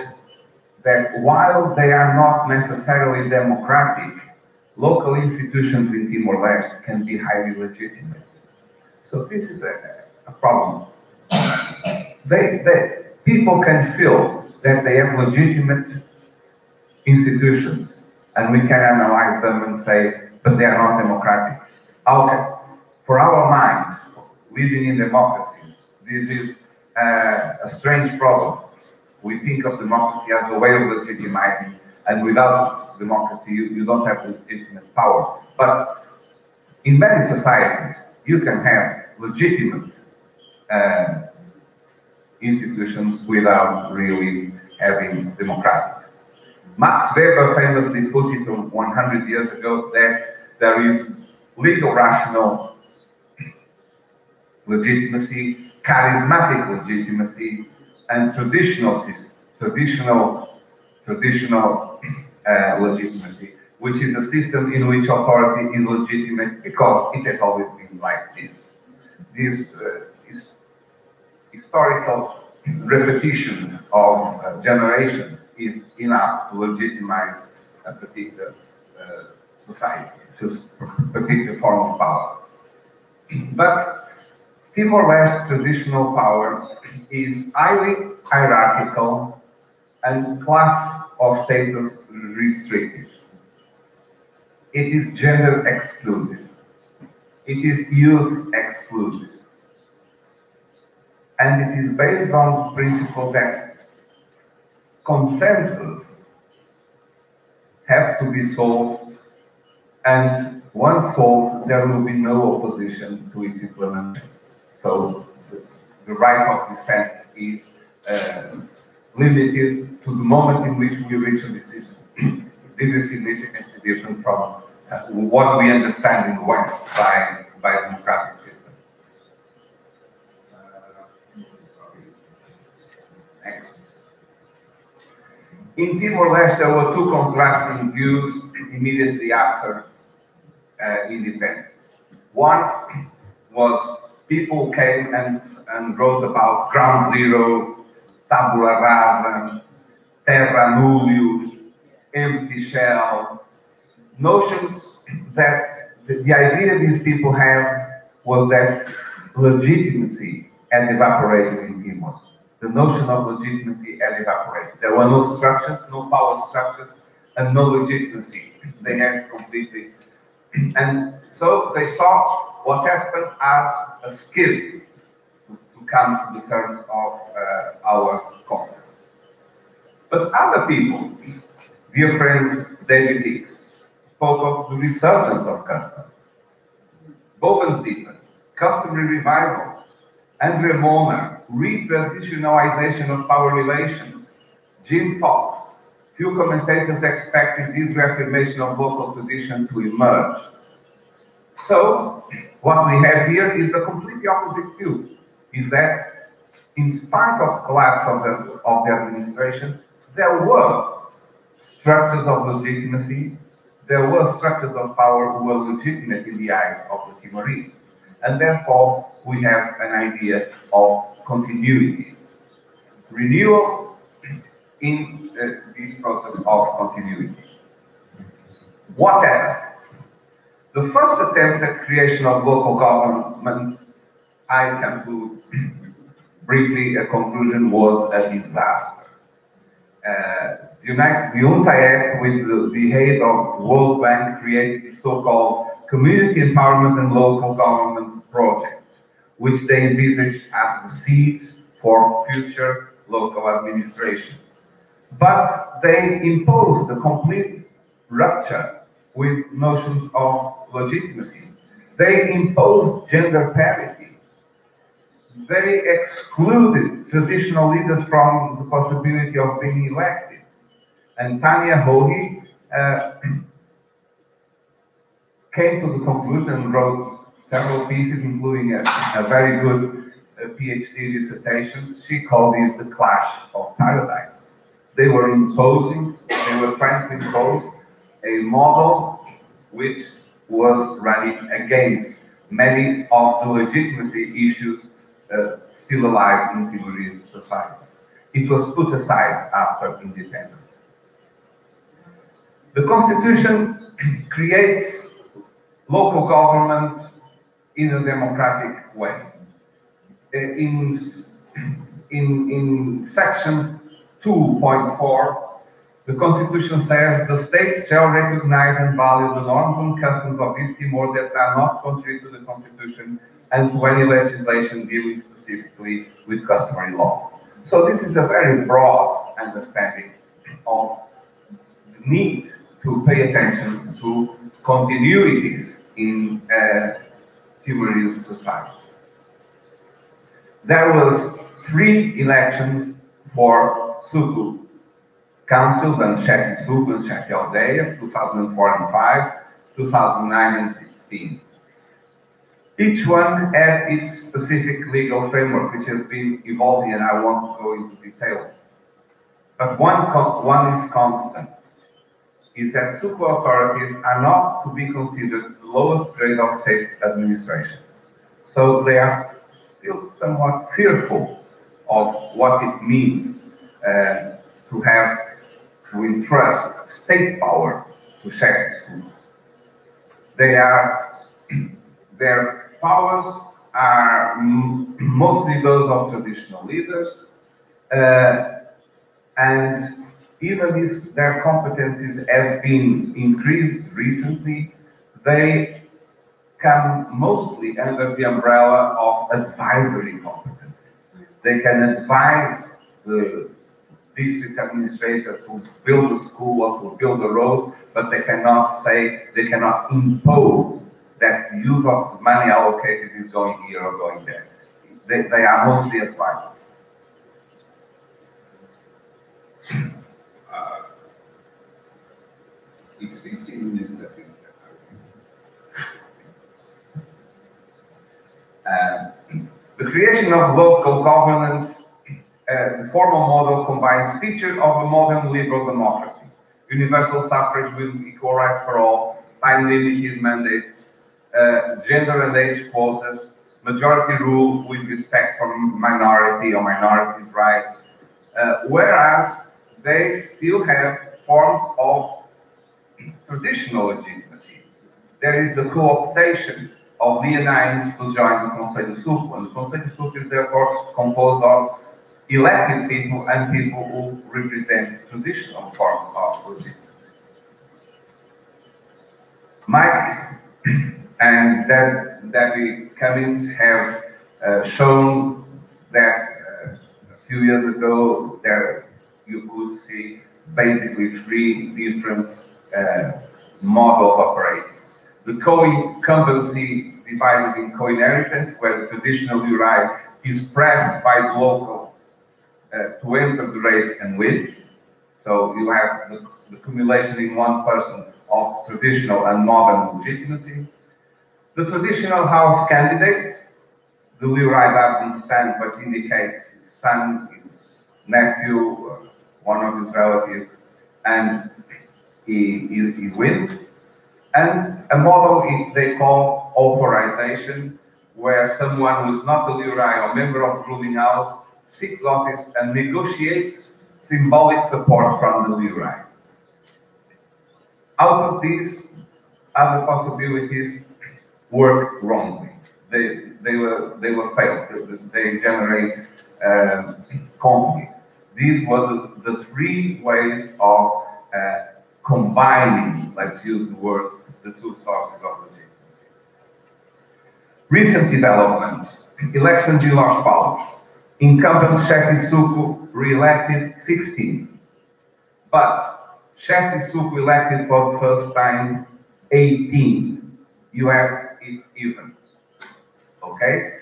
that while they are not necessarily democratic, local institutions in Timor-Leste can be highly legitimate. So this is a problem. People can feel that they have legitimate institutions, and we can analyze them and say, but they are not democratic. Okay, for our minds, living in democracies, this is a strange problem. We think of democracy as a way of legitimizing, and without democracy, you don't have legitimate power. But in many societies, you can have legitimate institutions without really having democratic. Max Weber famously put it 100 years ago that there is legal rational legitimacy, charismatic legitimacy, and traditional legitimacy, which is a system in which authority is legitimate because it has always been like this. This is historical repetition of generations is enough to legitimize a particular society, a particular form of power. But Timor-Leste traditional power is highly hierarchical and class or status restrictive. It is gender exclusive. It is youth exclusive. And it is based on the principle that consensus have to be solved, and once solved, there will be no opposition to its implementation. So the right of dissent is limited to the moment in which we reach a decision. This is significantly different from what we understand in the West by democratic system. Next. In Timor-Leste, there were two contrasting views immediately after independence. One was people came and wrote about ground zero, tabula rasa, terra nullius, empty shell, notions that the idea these people had was that legitimacy had evaporated in Timor. the notion of legitimacy had evaporated. There were no structures, no power structures, and no legitimacy. They had completely. And so they saw what happened as a schism to come to the terms of our conference. But other people, dear friend David Hicks, spoke of the resurgence of custom. Boven-Ziepen, customary revival. Andre Molnar, retraditionalization of power relations. Jim Fox, few commentators expected this reaffirmation of local tradition to emerge. So, what we have here is a completely opposite view, is that in spite of the collapse of the administration, there were structures of legitimacy, there were structures of power who were legitimate in the eyes of the Timorese. And therefore, we have an idea of continuity. Renewal in this process of continuity. What happened? The first attempt at creation of local government, I come to briefly a conclusion, was a disaster. The UNTA Act, with the aid of World Bank, created the so-called Community Empowerment and Local Governments Project, which they envisaged as the seeds for future local administration. But they imposed a complete rupture with notions of legitimacy. They imposed gender parity. They excluded traditional leaders from the possibility of being elected. And Tanya Hohi came to the conclusion and wrote several pieces, including a very good PhD dissertation. She called this the clash of paradigms. They were trying to impose a model which was running against many of the legitimacy issues still alive in Timorese society. It was put aside after independence. The Constitution creates local government in a democratic way. In section 2.4, the Constitution says the state shall recognize and value the norms and customs of East Timor that are not contrary to the Constitution and to any legislation dealing specifically with customary law. So this is a very broad understanding of the need to pay attention to continuities in Timorese society. There was 3 elections for Suku councils and Sheki Suku and Sheki Aldeia, 2004 and 5, 2009 and 16. Each one had its specific legal framework, which has been evolving, and I won't go into detail. But one is constant, is that Suku authorities are not to be considered the lowest grade of state administration. So they are still somewhat fearful of what it means to entrust state power to Sheki Suku. Their powers are mostly those of traditional leaders, and even if their competencies have been increased recently, they come mostly under the umbrella of advisory competencies. They can advise the district administrator to build a school or to build a road, but they cannot impose that the use of the money allocated is going here or going there. They are mostly advisors. It's 15 minutes, I think. The creation of local governance, the formal model combines features of a modern liberal democracy, universal suffrage with equal rights for all, time-limited mandates, gender and age quotas, majority rule with respect for minority or minorities' rights, whereas they still have forms of traditional legitimacy. There is the co-optation of leonines to join the Conselho Sul, and the Conselho Sul is therefore composed of elected people and people who represent traditional forms of legitimacy. Mike and Debbie Cummings have shown that a few years ago there you could see basically three different models operating. The co-incumbency divided in co-inheritance, where the traditional URI is pressed by the locals to enter the race and wins. So you have the accumulation in one person of traditional and modern legitimacy. The traditional house candidate, the URI doesn't stand but indicates his son, his nephew, one of his relatives, and he wins. And a model they call authorization, where someone who is not a URI or member of the ruling house seeks office and negotiates symbolic support from the URI. Out of these, other possibilities work wrongly. They were failed. They generate conflict. These were the three ways of combining, let's use the word, the two sources of legitimacy. Recent developments. Elections in Los Palos. Incumbent Shefty Suku re-elected 16. But Shefty Suku elected for the first time 18. You have it even. Okay?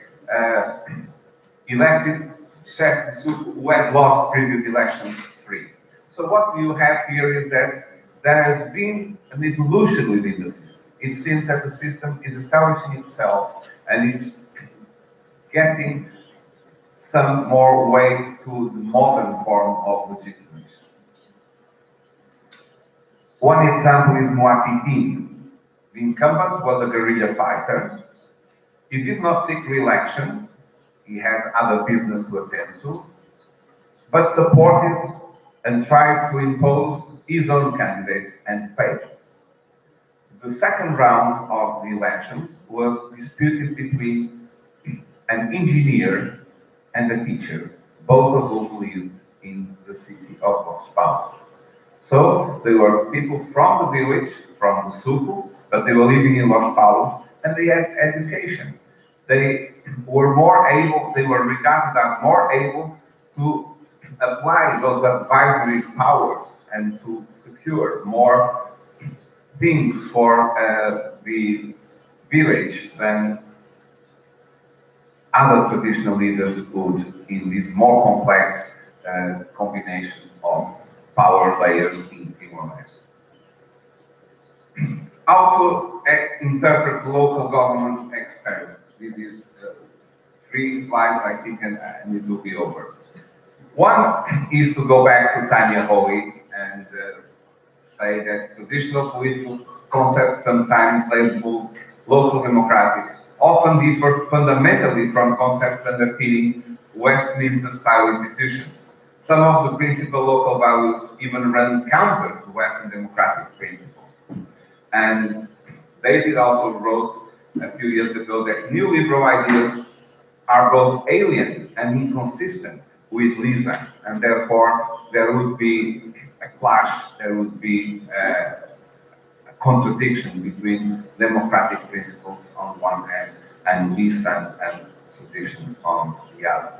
Elected Shefty Suku, who had lost previous elections 3. So what you have here is that there has been an evolution within the system. It seems that the system is establishing itself and it's getting some more weight to the modern form of legitimacy. One example is Moapitin. The incumbent was a guerrilla fighter. He did not seek re-election. He had other business to attend to, but supported and tried to impose his own candidate and failed. The second round of the elections was disputed between an engineer and a teacher, both of whom lived in the city of Los Palos. So they were people from the village, from the Suku, but they were living in Los Palos, and they had education. They were more able, they were regarded as more able to apply those advisory powers and to secure more things for the village than other traditional leaders would in this more complex combination of power layers in Timor-Leste. How to interpret local government's experiments. This is 3 slides, I think, and it will be over. One is to go back to Tanya Hoey and say that traditional political concepts, sometimes labeled local democratic, often differ fundamentally from concepts underpinning Westminster-style institutions. Some of the principal local values even run counter to Western democratic principles. And David also wrote a few years ago that new liberal ideas are both alien and inconsistent with LISA, and therefore there would be a clash, there would be a contradiction between democratic principles on one hand and LISA and tradition on the other.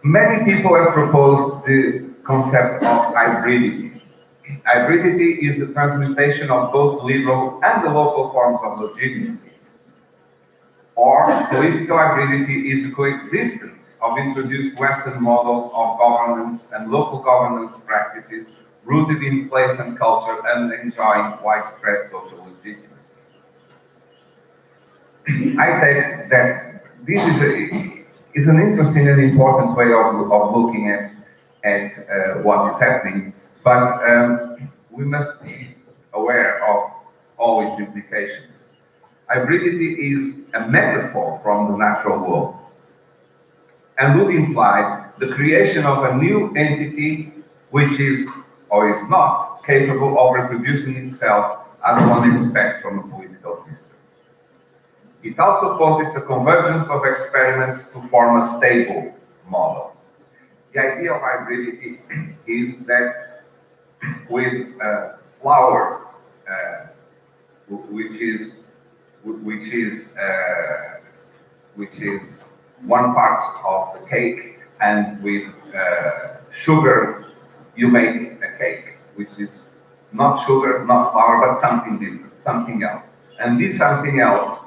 Many people have proposed the concept of hybridity. Hybridity is the transmutation of both liberal and the local forms of legitimacy. Or political hybridity is the coexistence of introduced Western models of governance and local governance practices rooted in place and culture and enjoying widespread social legitimacy. I think that this is an interesting and important way of looking at what is happening, but we must be aware of all its implications. Hybridity is a metaphor from the natural world and would imply the creation of a new entity which is, or is not, capable of reproducing itself as one expects from a political system. It also posits a convergence of experiments to form a stable model. The idea of hybridity is that with flour, which is one part of the cake, and with sugar, you make a cake, which is not sugar, not flour, but something different, something else. And this something else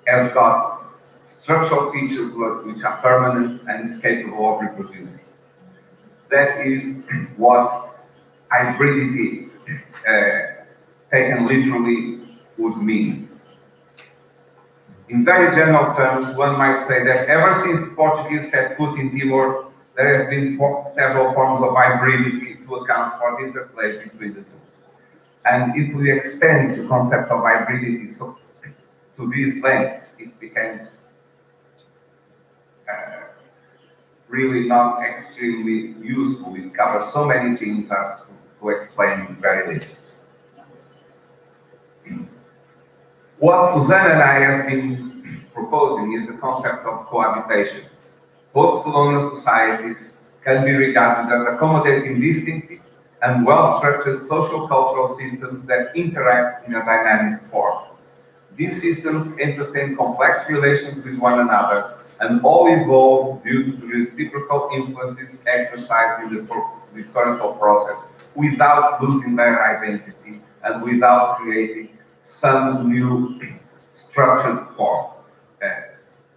has got structural features which are permanent and is capable of reproducing. That is what hybridity, taken literally, would mean. In very general terms, one might say that ever since the Portuguese set foot in Timor, there has been several forms of hybridity to account for the interplay between the two. And if we extend the concept of hybridity to these lengths, it becomes really not extremely useful. It covers so many things as to explain very little. What Susanna and I have been proposing is the concept of cohabitation. Post-colonial societies can be regarded as accommodating distinctive and well-structured social-cultural systems that interact in a dynamic form. These systems entertain complex relations with one another and all evolve due to the reciprocal influences exercised in the historical process without losing their identity and without creating some new structured form.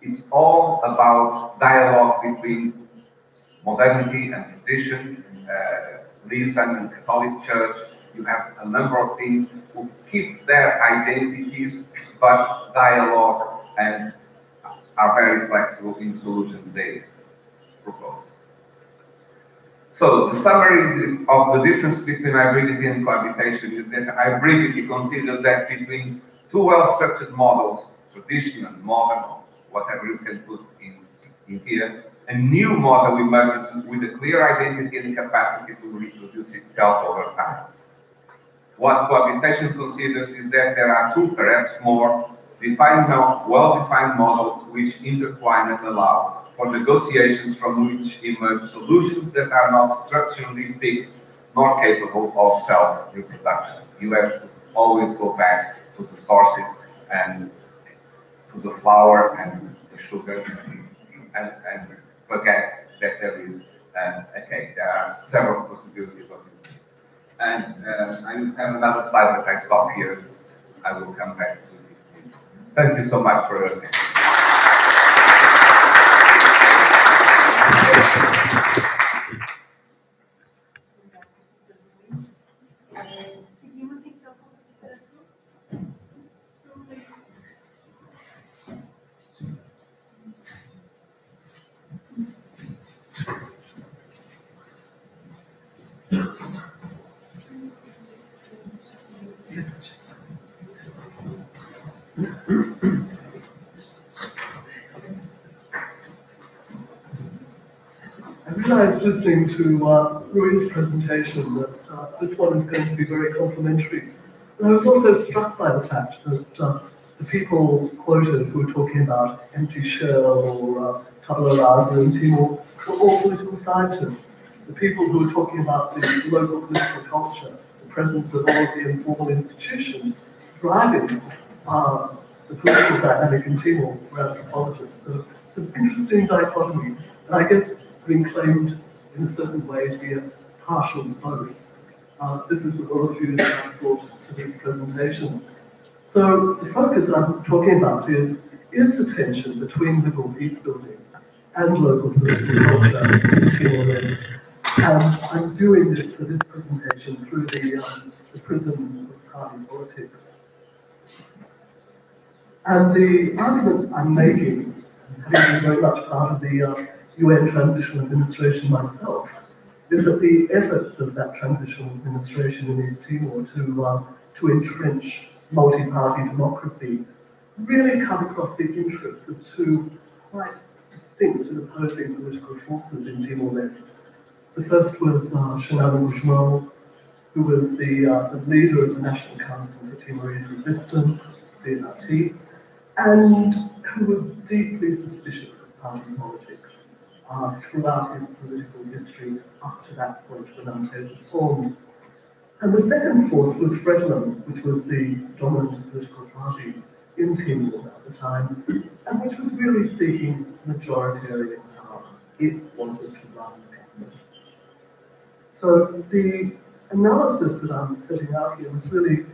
It's all about dialogue between modernity and tradition, Lysan and Catholic Church. You have a number of things who keep their identities, but dialogue and are very flexible in solutions they propose. So the summary of the difference between hybridity and cohabitation is that hybridity considers that between two well-structured models, traditional, modern, or whatever you can put in here, a new model emerges with a clear identity and capacity to reproduce itself over time. What cohabitation considers is that there are two, perhaps more, well-defined models which intertwine and allow for negotiations from which emerge solutions that are not structurally fixed nor capable of self-reproduction. You have to always go back to the sources and to the flour and the sugar and forget that there is a cake. There are several possibilities of it. And I have another slide that I stop here. I will come back to it. Thank you so much for your attention. Seguimos então com a professora Su. I realized listening to Rui's presentation that this one is going to be very complimentary. And I was also struck by the fact that the people quoted who were talking about empty shell or tabula rasa in Timor were all political scientists. The people who were talking about the local political culture, the presence of all the informal institutions driving the political dynamic in Timor were anthropologists. So it's an interesting dichotomy. And I guess being claimed in a certain way to be a partial both. This is the worldview that I brought to this presentation. So the focus I'm talking about is the tension between liberal peace building and local political culture in Timor-Leste. And I'm viewing this for this presentation through the prism of party politics. And the argument I'm making, having been very much part of the UN Transitional Administration myself, is that the efforts of that transitional administration in East Timor to entrench multi-party democracy really cut across the interests of two quite distinct and opposing political forces in Timor-Leste. The first was Shenana Guzmão, who was the leader of the National Council for Timorese Resistance, CNRT, and who was deeply suspicious of party politics throughout his political history up to that point when UNTAD was formed. And the second force was Frelimo, which was the dominant political party in Timor at the time, and which was really seeking majoritarian power. It wanted to run the government. So the analysis that I'm setting out here was really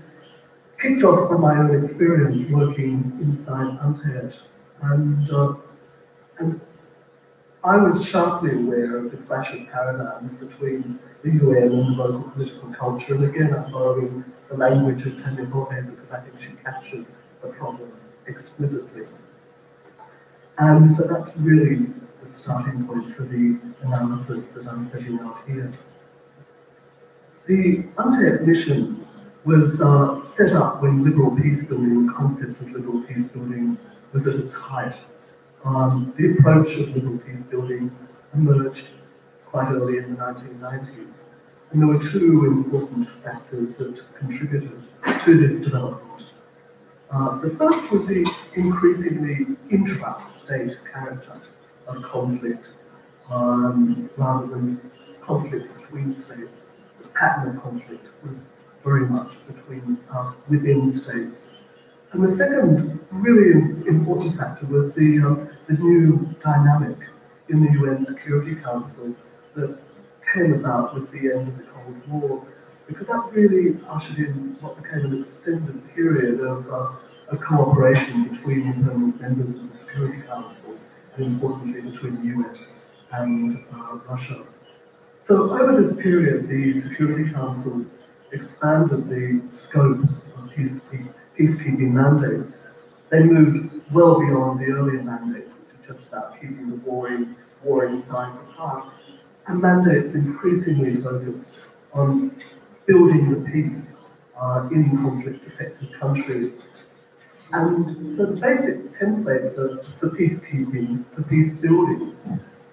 kicked off from my own experience working inside UNTAD. And I was sharply aware of the clash of paradigms between the UN and the local political culture, and again I'm borrowing the language of Tanya Borhe because I think she captured the problem exquisitely. And so that's really the starting point for the analysis that I'm setting out here. The UNTAD mission was set up when liberal peace building, the concept of liberal peace building, was at its height. The approach of liberal peace building emerged quite early in the 1990s, and there were two important factors that contributed to this development. The first was the increasingly intra-state character of conflict, rather than conflict between states. The pattern of conflict was very much within states. And the second really important factor was the new dynamic in the UN Security Council that came about with the end of the Cold War, because that really ushered in what became an extended period of cooperation between permanent members of the Security Council, and importantly between the US and Russia. So over this period, the Security Council expanded the scope of peacekeeping mandates. They moved well beyond the earlier mandates, which are just about keeping the warring sides apart, and mandates increasingly focused on building the peace in conflict-affected countries. And so the basic template for peacekeeping, for peace building,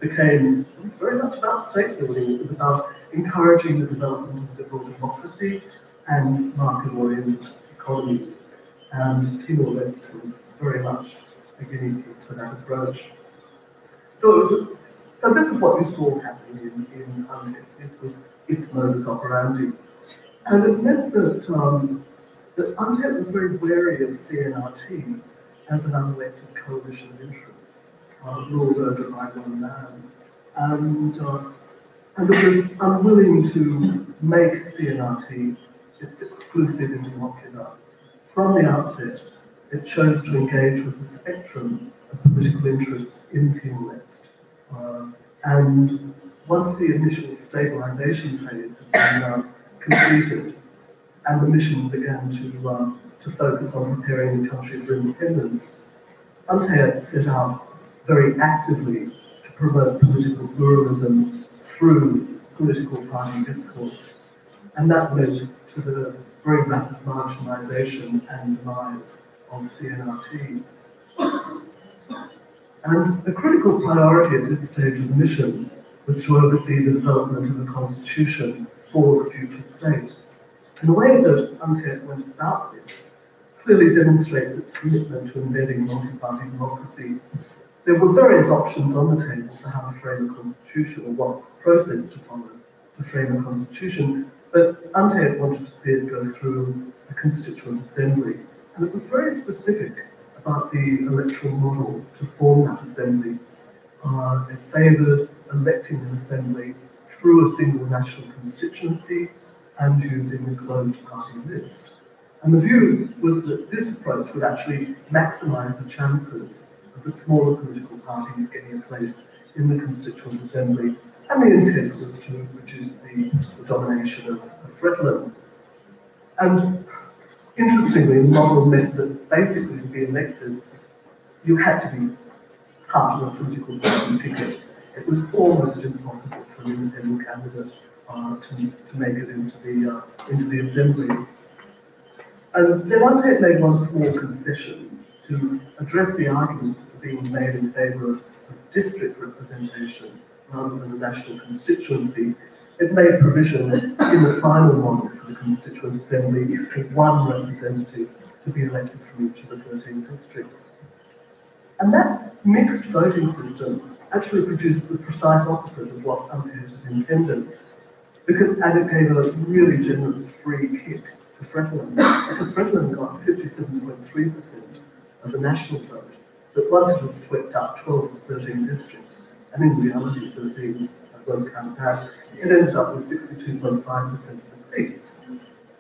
it was very much about state building. It was about encouraging the development of liberal democracy and market-oriented economies. And Timor-Leste was very much a guinea pig for that approach. So this is what you saw happening in UNTAD. This was its modus operandi. And it meant that UNTAD was very wary of CNRT as an unelected coalition of interests, ruled over by one man. And it was unwilling to make CNRT its exclusive interlocutor. From the outset, it chose to engage with the spectrum of political interests in Timor-Leste. And once the initial stabilization phase had been completed, and the mission began to focus on preparing the country for independence, UNTAD set out very actively to promote political pluralism through political party discourse. And that led to the very rapid marginalization and demise of CNRT. And the critical priority at this stage of the mission was to oversee the development of a constitution for the future state. And the way that UNTAD went about this clearly demonstrates its commitment to embedding multi-party democracy. There were various options on the table for how to frame a constitution, or what process to follow to frame a constitution, but UNTAD wanted to see it go through a constituent assembly. And it was very specific about the electoral model to form that assembly. It favoured electing an assembly through a single national constituency and using a closed party list. And the view was that this approach would actually maximise the chances of the smaller political parties getting a place in the Constituent Assembly, and the intent was to reduce the domination of Frelimo. And interestingly, the model meant that basically to be elected, you had to be part of a political party ticket. It was almost impossible for an independent candidate to make it into the assembly. And then UNTAD made one small concession to address the arguments that were being made in favour of district representation rather than a national constituency. It made provision in the final model for the Constituent Assembly for one representative to be elected from each of the 13 districts. And that mixed voting system actually produced the precise opposite of what Untamed had intended, because and it gave a really generous free kick to Freckland, because Freckland got 57.3% of the national vote, but once it had swept up 12 of 13 districts, and in reality 13 won't count that, it ended up with 62.5% of the seats.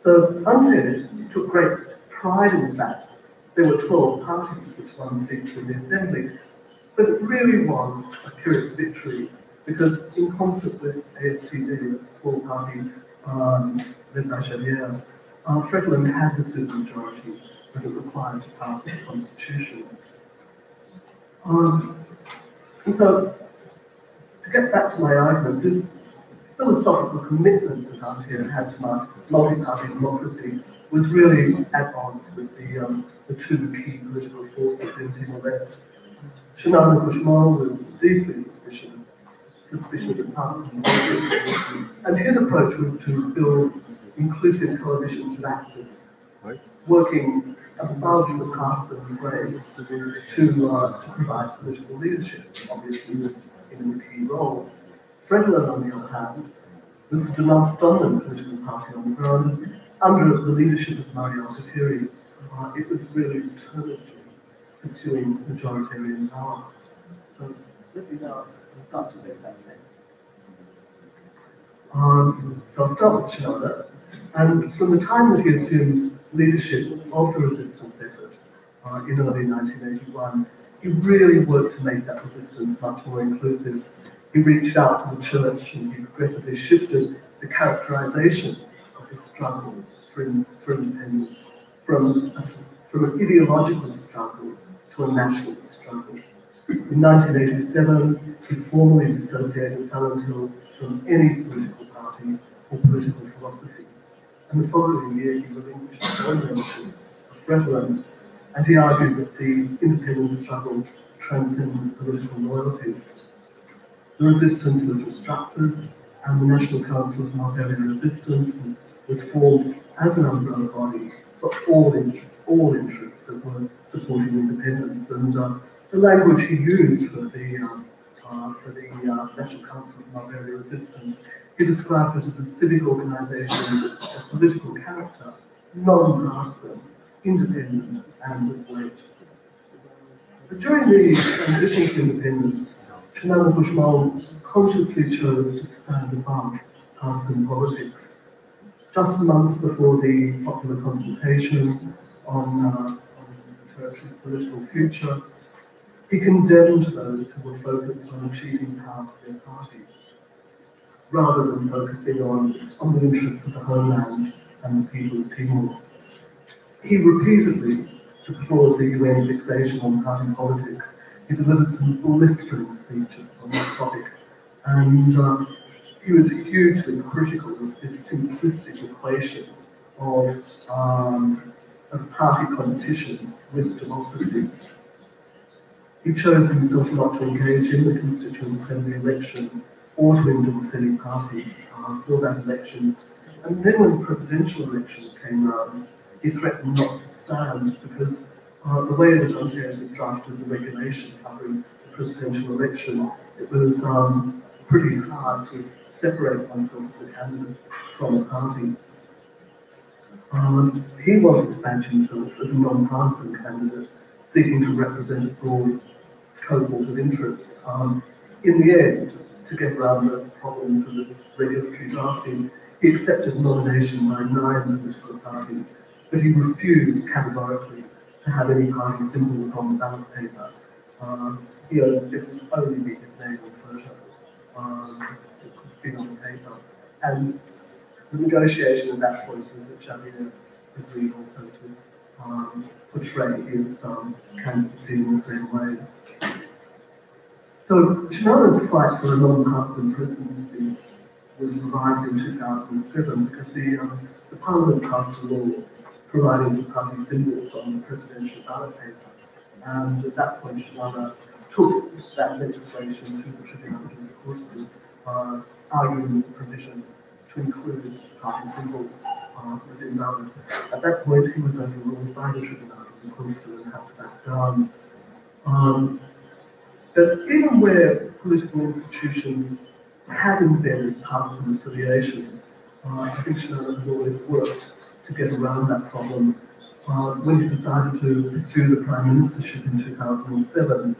So Untamed took great pride in the fact there were 12 parties which won seats in the Assembly, but it really was a Pyrrhic victory, because in concert with ASTD, a small party led by Xavier, Freckland had the supermajority that it required to pass its constitution. And so, to get back to my argument, this philosophical commitment that Untamed had to multi-party democracy was really at odds with the two key political forces in Timor-Leste. Shenana Bushman was deeply suspicious of partisan politics, and his approach was to build inclusive coalitions of actors, working above the partisan fray to provide political leadership, obviously in a key role. Freckland, on the other hand, was the dominant political party on the ground. Under the leadership of Mario Alcatiri, it was really determinedly pursuing majoritarian power. So let me now start to make that next. So I'll start with Shenana. And from the time that he assumed leadership of the resistance effort in early 1981, he really worked to make that resistance much more inclusive. He reached out to the church and he progressively shifted the characterization of the struggle for independence from an ideological struggle to a nationalist struggle. In 1987, he formally dissociated Valentil from any political party or political philosophy. And the following year, he relinquished his own membership of Freckland, and he argued that the independence struggle transcended political loyalties. The resistance was restructured, and the National Council of Malgavian Resistance was formed as an umbrella body for all interests that were supporting independence. And the language he used for the National Council of Malgavian Resistance, he described it as a civic organisation of political character, non-partisan, independent, and with weight. But during the transition to independence, Shenana Bushman consciously chose to stand above partisan politics. Just months before the popular consultation on the territory's political future, he condemned those who were focused on achieving power for their party, rather than focusing on the interests of the homeland and the people of Timor. He repeatedly deplored the UN fixation on party politics. He delivered some blistering speeches on that topic, and he was hugely critical of this simplistic equation of party competition with democracy. He chose himself not to engage in the Constituent Assembly election or to endorse any party for that election. And then when the presidential election came round, he threatened not to stand because the way that Untamed had drafted the regulation covering the presidential election, it was pretty hard to separate oneself as a candidate from a party. He wanted to badge himself as a non-partisan candidate, seeking to represent a broad cohort of interests. In the end, to get around the problems of the regulatory drafting, he accepted nomination by 9 political parties, but he refused categorically to have any party symbols on the ballot paper. It would only be his name and photo that could be on the paper. And the negotiation at that point was that Xavier agreed also to portray his candidacy in the same way. So Shenana's fight for a non-partisan presidency was revived in 2007 because the Parliament passed a law providing for party symbols on the presidential ballot paper. And at that point, Shenana took that legislation to the Tribunal de Justicia, arguing the provision to include party symbols was invalid. At that point, he was overruled by the Tribunal de Consul and had to back down. But even where political institutions have embedded partisan affiliation, I think Schneider has always worked to get around that problem. When he decided to pursue the prime ministership in 2007,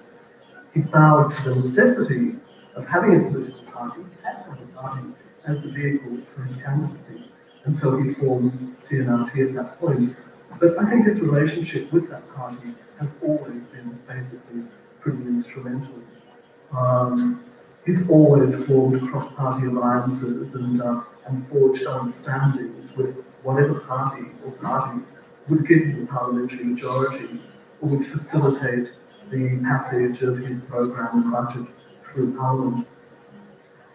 he bowed to the necessity of having a political party. He had to have a party as a vehicle for his candidacy, and so he formed CNRT at that point. But I think his relationship with that party has always been basically pretty instrumental. He's always formed cross-party alliances and forged understandings with whatever party or parties would give him a parliamentary majority or would facilitate the passage of his programme and budget through Parliament.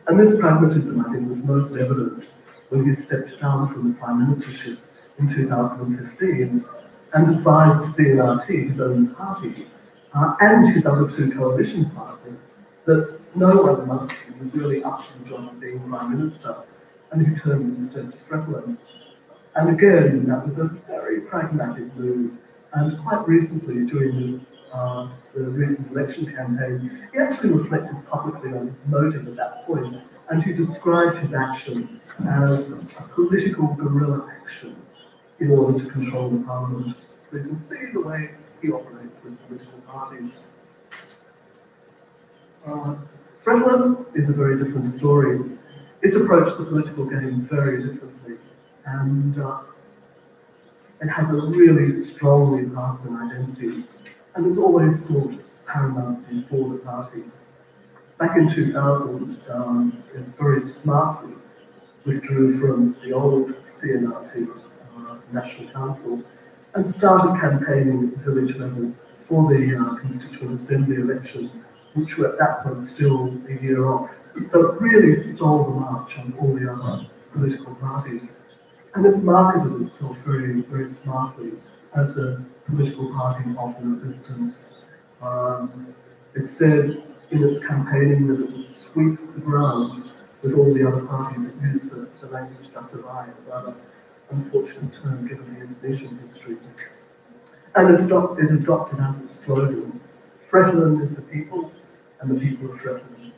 And this pragmatism, I think, was most evident when he stepped down from the Prime Ministership in 2015 and advised CNRT, his own party, and his other two coalition partners, that no one amongst them was really up to the job of being Prime Minister, and he turned instead to Fretlin. And again, that was a very pragmatic move, and quite recently, during the recent election campaign, he actually reflected publicly on his motive at that point, and he described his action as a political guerrilla action in order to control the Parliament. So you can see the way he operates with political parties. Fretlin is a very different story. It's approached the political game very differently, and it has a really strongly partisan identity, and has always sought paramountcy for the party. Back in 2000, it very smartly withdrew from the old CNRT, National Council, and started campaigning at the village level for the Constituent Assembly elections, which were at that point still a year off. So it really stole the march on all the other political parties. And it marketed itself very, very smartly as a political party of resistance. It said in its campaigning that it would sweep the ground with all the other parties. It used the language "dasarai," a rather unfortunate term given the Indonesian history. And it adopted as its slogan, "Fretlin is the people, and the people are Fretlin."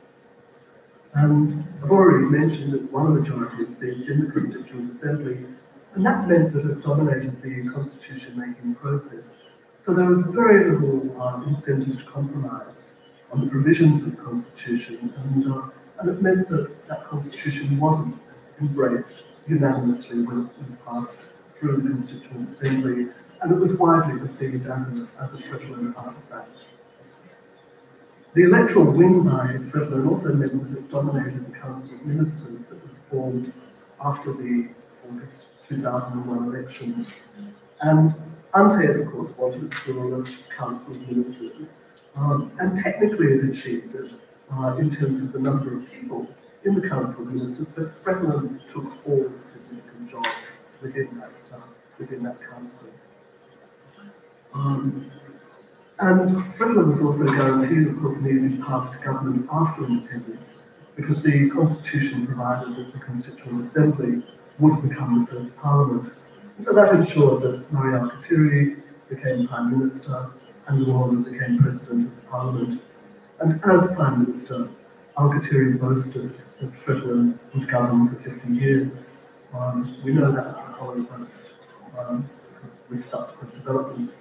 And I've already mentioned that won a majority of seats in the Constituent Assembly, and that meant that it dominated the constitution-making process. So there was very little incentive to compromise on the provisions of the Constitution, and it meant that that Constitution wasn't embraced unanimously when it was passed through the Constituent Assembly, and it was widely perceived as a Fretlin artifact. The electoral win by Fretlin also meant that it dominated the Council of Ministers that was formed after the August 2001 election. And Ante, of course, wanted a pluralist Council of Ministers, and technically it achieved it in terms of the number of people in the Council of Ministers, but Fretlin took all the significant jobs within that council. And Fretlin was also guaranteed, of course, an easy path to government after independence, because the Constitution provided that the Constituent Assembly would become the first Parliament. And so that ensured that Mari Alkatiri became Prime Minister and Luanda became President of the Parliament. And as Prime Minister, Alkatiri boasted that Fretlin would govern for 50 years. We know that was a hollow boast with subsequent developments.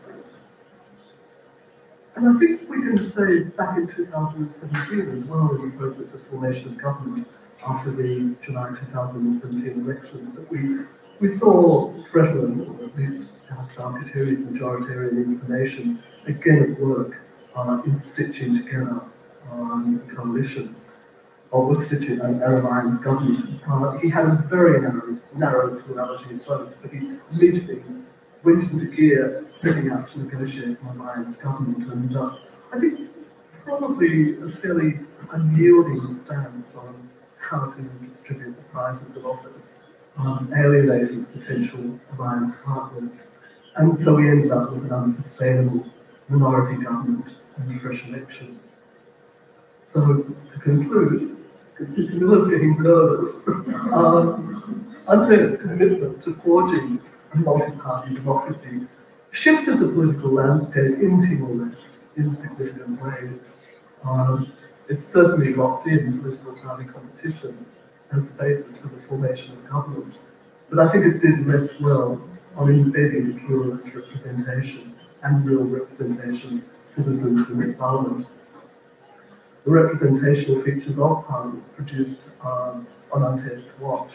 And I think we can say back in 2017 as well, in the process of formation of government after the July 2017 elections, that we saw Fretlin, or at least perhaps Alkatiri's majoritarian inclination, again at work in stitching together a coalition, or stitching an alliance government. He had a very narrow plurality of votes, but he immediately went into gear, setting out to negotiate an alliance government, and I think probably a fairly unyielding stance on how to distribute the prizes of office, alienating potential alliance partners, and so we ended up with an unsustainable minority government and fresh elections. So to conclude, Mr. Miller's getting nervous. UNTED's commitment to forging a multi-party democracy shifted the political landscape in Timor-Leste in significant ways. It certainly locked in political party competition as the basis for the formation of government, but I think it did less well on embedding pluralist representation and real representation of citizens in the parliament. The representational features of parliament produced on UNTED's watch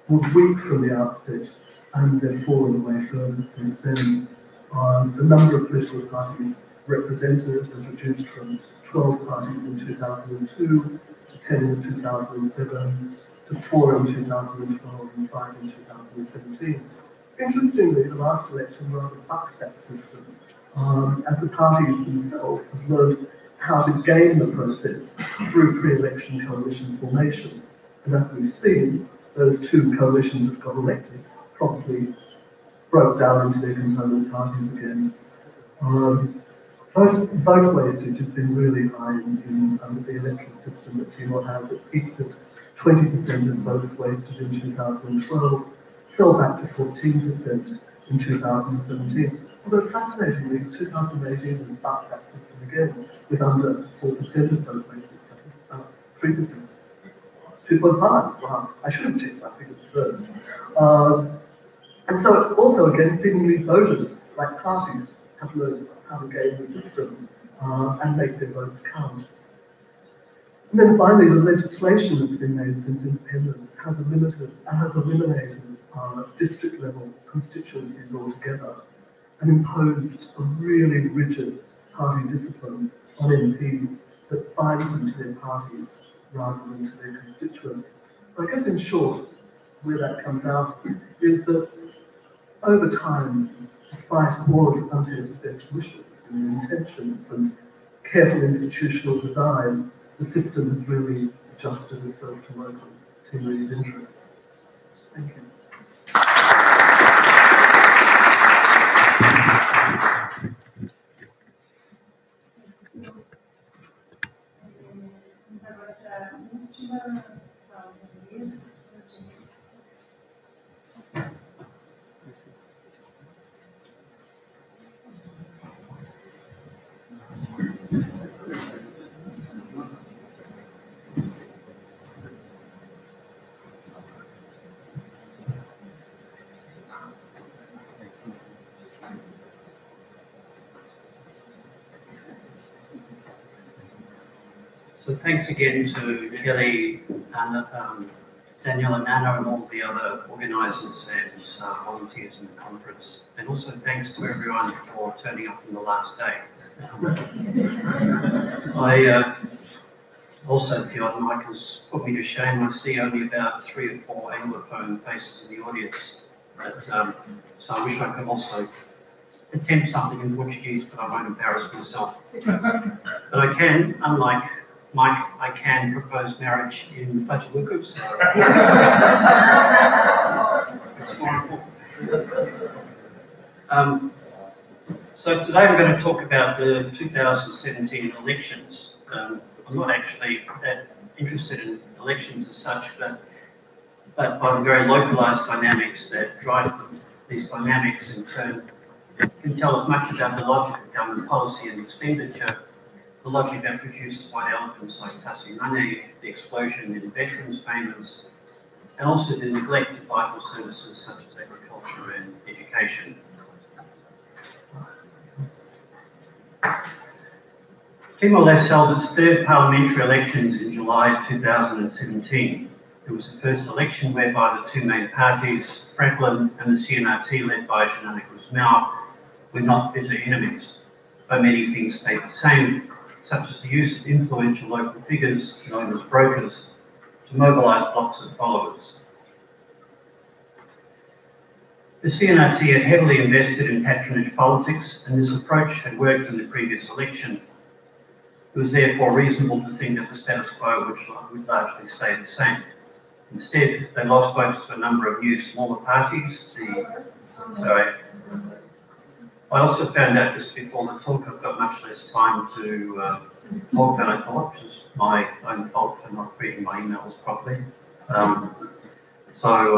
were weak from the outset and they've fallen away further since then. The number of political parties represented has reduced from 12 parties in 2002 to 10 in 2007 to 4 in 2012 and 5 in 2017. Interestingly, the last election rather bucks that system, as the parties themselves have learned how to game the process through pre-election coalition formation. And as we've seen, those two coalitions that got elected probably broke down into their component parties again. Vote wastage has been really high in the electoral system that Timor has. It peaked at 20% of votes wasted in 2012, fell back to 14% in 2017. Although fascinatingly, 2018 we bucked that system again with under 4% of vote wasted, 3%. 2.5, wow, I should have checked my figures first. And so also again, seemingly voters, like parties, have learned how to game the system and make their votes count. And then finally, the legislation that's been made since independence has eliminated district-level constituencies altogether and imposed a really rigid party discipline on MPs that binds them to their parties rather than to their constituents. I guess in short, where that comes out is that over time, despite all of UNTED's best wishes and intentions and careful institutional design, the system has really adjusted itself to local Timorese interests. Thank you. So thanks again to Kelly, and Daniel and Anna and all the other organisers and volunteers in the conference. And also thanks to everyone for turning up on the last day. I also feel Mike has put me to shame. I see only about 3 or 4 Anglophone faces in the audience. But, so I wish I could also attempt something in Portuguese, but I won't embarrass myself. But I can, unlike Mike, I can propose marriage in Pataluku, so it's more important. So today we're going to talk about the 2017 elections. I'm not actually that interested in elections as such, but by the very localised dynamics that drive them. These dynamics in turn can tell us much about the logic of government policy and expenditure, the logic that produced white elephants like Tassie Money, the explosion in veterans payments, and also the neglect of vital services such as agriculture and education. Timor-Leste held its third parliamentary elections in July 2017. It was the first election whereby the two main parties, Franklin and the CNRT led by Janana Guzmão, were not bitter enemies, though many things stayed the same, such as the use of influential local figures, known as brokers, to mobilise blocks of followers. The CNRT had heavily invested in patronage politics, and this approach had worked in the previous election. It was therefore reasonable to think that the status quo would largely stay the same. Instead, they lost votes to a number of new smaller parties. I also found out just before the talk I've got much less time to talk than I thought, which is my own fault for not reading my emails properly. So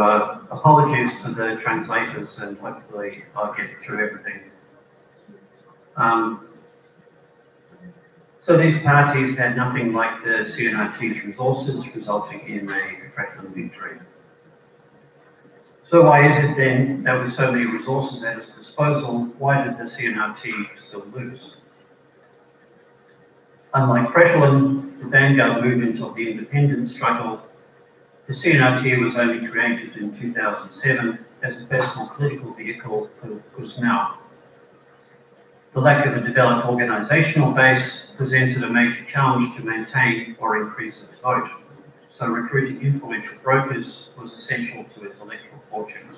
apologies to the translators, and hopefully I'll get through everything. So these parties had nothing like the CNRT's resources, resulting in a crackling victory. So why is it then that with so many resources at its disposal, why did the CNRT still lose? Unlike Fretland, the vanguard movement of the independence struggle, the CNRT was only created in 2007 as a personal political vehicle for Gusmão. The lack of a developed organisational base presented a major challenge to maintain or increase its vote, so recruiting influential brokers was essential to its electoral fortunes.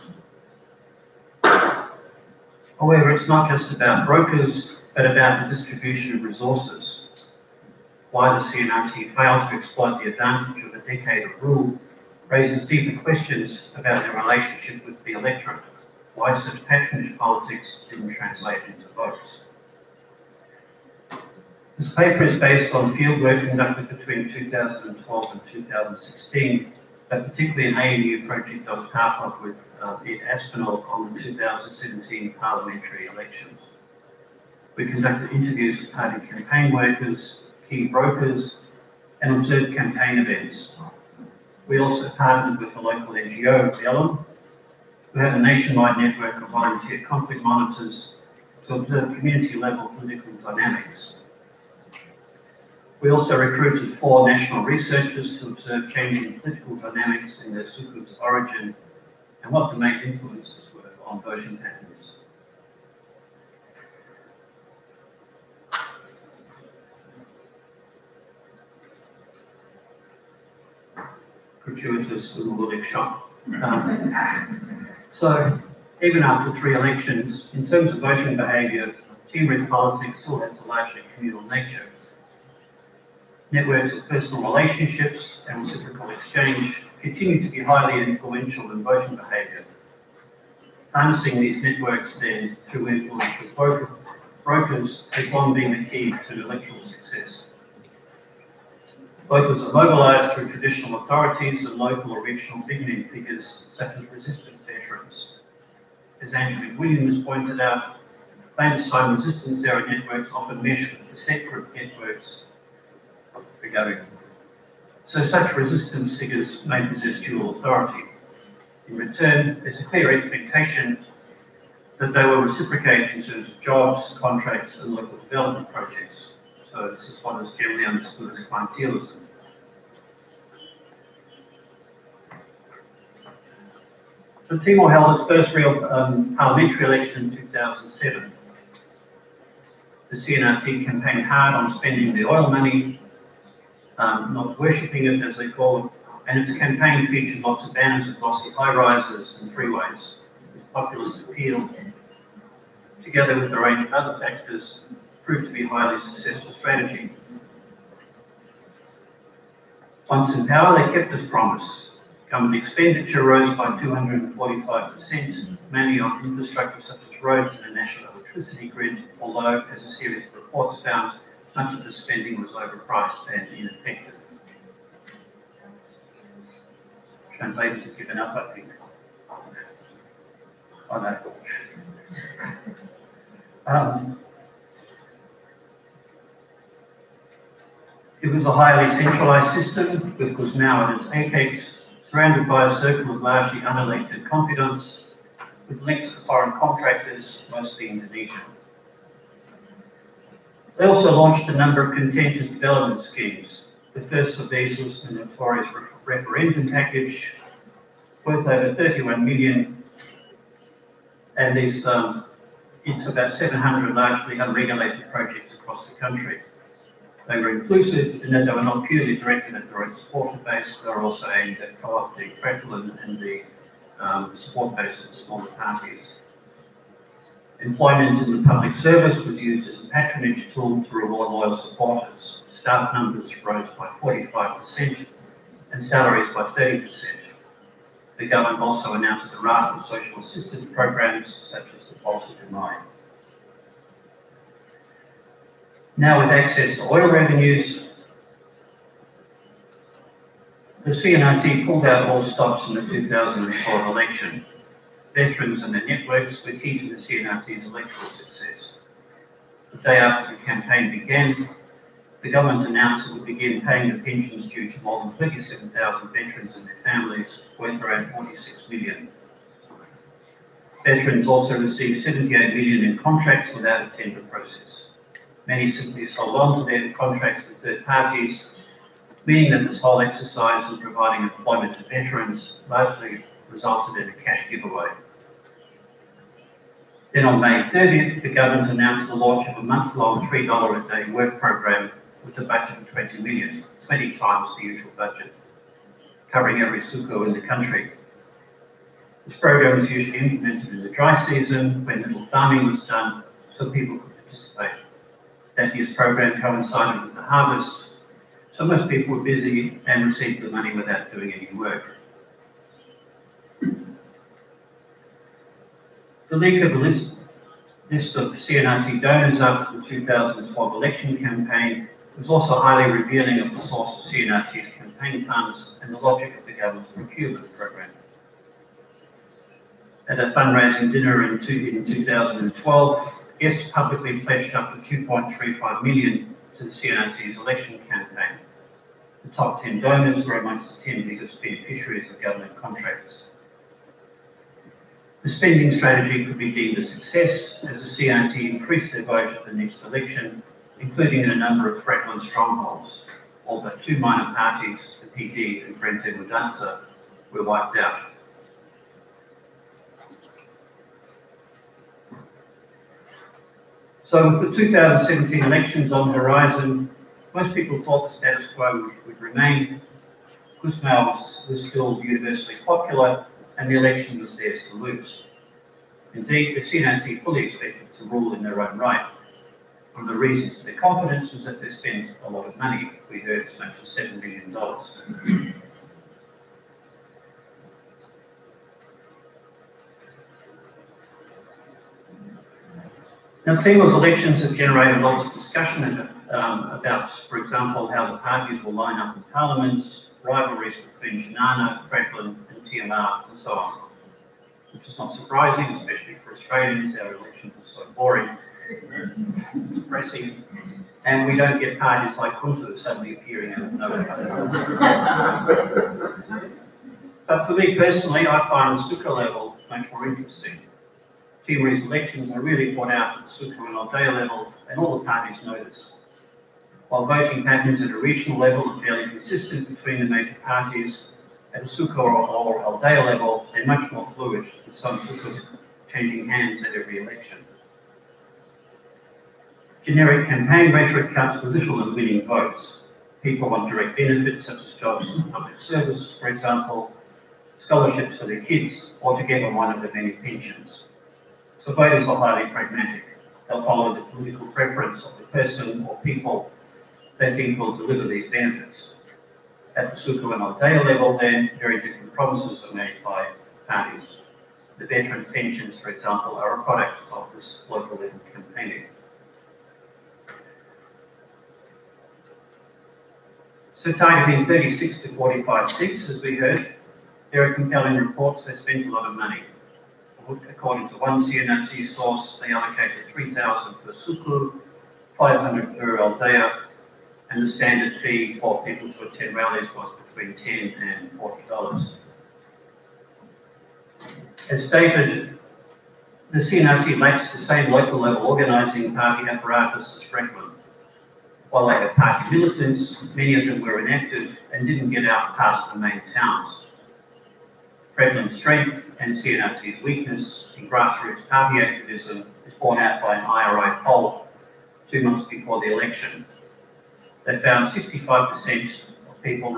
However, it's not just about brokers, but about the distribution of resources. Why the CNRT failed to exploit the advantage of a decade of rule raises deeper questions about their relationship with the electorate. Why such patronage politics didn't translate into votes. This paper is based on fieldwork conducted between 2012 and 2016, but particularly an ANU project I was part of with Ed Aspinall on the 2017 parliamentary elections. We conducted interviews with party campaign workers, key brokers, and observed campaign events. We also partnered with the local NGO, Ellum, who have a nationwide network of volunteer conflict monitors to observe community-level political dynamics. We also recruited 4 national researchers to observe changing political dynamics in their suku's origin and what the main influences were on voting patterns. Gratuitous Ululek shop. So, even after 3 elections, in terms of voting behaviour, team-led politics still has a largely communal nature. Networks of personal relationships and reciprocal exchange continue to be highly influential in voting behaviour. Harnessing these networks then through influential brokers has long been the key to electoral success. Voters are mobilised through traditional authorities and local or regional big-name figures such as resistance veterans. As Angelique Williams pointed out, clandestine resistance era networks often mesh with the set group networks regarding. So such resistance figures may possess dual authority. In return, there's a clear expectation that they will reciprocate in terms of jobs, contracts, and local development projects. So this is what is generally understood as clientelism. So Timor held its first real parliamentary election in 2007. The CNRT campaigned hard on spending the oil money, not worshipping it as they call it, and its campaign featured lots of banners of glossy high-rises and freeways. With populist appeal, together with a range of other factors, proved to be a highly successful strategy. Once in power, they kept this promise. Government expenditure rose by 245%, mainly on infrastructure such as roads and a national electricity grid, although, as a series of reports found, much of the spending was overpriced and ineffective. Translators have given up, I think. Oh no. It was a highly centralised system, with Gusmão at its apex, surrounded by a circle of largely unelected confidants, with links to foreign contractors, mostly Indonesian. They also launched a number of contentious development schemes. The first of these was the notorious referendum package, worth over 31 million, and these into about 700 largely unregulated projects across the country. They were inclusive in that they were not purely directed at their own supporter base, they were also aimed at co-opting Fretland and the support base of the smaller parties. Employment in the public service was used as a patronage tool to reward loyal supporters. Staff numbers rose by 45% and salaries by 30%. The government also announced a raft of social assistance programs such as the Bolsa de Maio. Now with access to oil revenues, The CNRT pulled out all stops in the 2012 election. Veterans and their networks were key to the CNRT's electoral success. The day after the campaign began, the government announced it would begin paying the pensions due to more than 37,000 veterans and their families, worth around 46 million. Veterans also received 78 million in contracts without a tender process. Many simply sold on to their contracts with third parties, meaning that this whole exercise in providing employment to veterans largely resulted in a cash giveaway. Then on May 30th, the government announced the launch of a month-long $3 a day work program with a budget of 20 million, 20 times the usual budget, covering every suko in the country. This program was usually implemented in the dry season when little farming was done so people could participate. That year's program coincided with the harvest, so most people were busy and received the money without doing any work. The leak of a list of CNRT donors after the 2012 election campaign was also highly revealing of the source of CNRT's campaign funds and the logic of the government's procurement program. At a fundraising dinner in 2012, guests publicly pledged up to 2.35 million to the CNRT's election campaign. The top 10 donors were amongst the 10 biggest beneficiaries of government contracts. The spending strategy could be deemed a success as the CNRT increased their vote at the next election, including in a number of Fretland strongholds. All but two minor parties, the PD and Frente Mudanza, were wiped out. So with the 2017 elections on the horizon, most people thought the status quo would remain. Guzmão was still universally popular and the election was theirs to lose. Indeed, the CNRT fully expected to rule in their own right. One of the reasons for their confidence was that they spent a lot of money. We heard as much as $7 billion. Now, Timor's elections have generated lots of discussion about, for example, how the parties will line up in parliaments, rivalries between Xanana, Fretland and TMR, and so on. Which is not surprising, especially for Australians. Our elections are so boring, depressing, and we don't get parties like Kuntu suddenly appearing out of nowhere. But for me personally, I find the Suka level much more interesting. Timorese elections are really fought out at the Suka and Aldea level, and all the parties know this. While voting patterns at a regional level are fairly consistent between the major parties, at a Suka or Aldea level, they're much more fluid, with some Sukas changing hands at every election. Generic campaign rhetoric counts for little in winning votes. People want direct benefits such as jobs in public service, for example, scholarships for their kids, or to get on one of the many pensions. So voters are highly pragmatic. They'll follow the political preference of the person or people they think will deliver these benefits. At the Suka and Aldea level, then, very different promises are made by parties. The veteran pensions, for example, are a product of this local level campaigning. So targeting 36 to 45 seats, as we heard, there are compelling reports they spent a lot of money. According to one CNRT source, they allocated 3,000 per Suku, 500 per Aldea, and the standard fee for people to attend rallies was between $10 and $40. As stated, the CNRT lacks the same local level organising party apparatus as Fretland. While they had party militants, many of them were inactive and didn't get out past the main towns. Fretland's strength and CNRT's weakness in grassroots party activism is borne out by an IRI poll 2 months before the election. They found 65% of people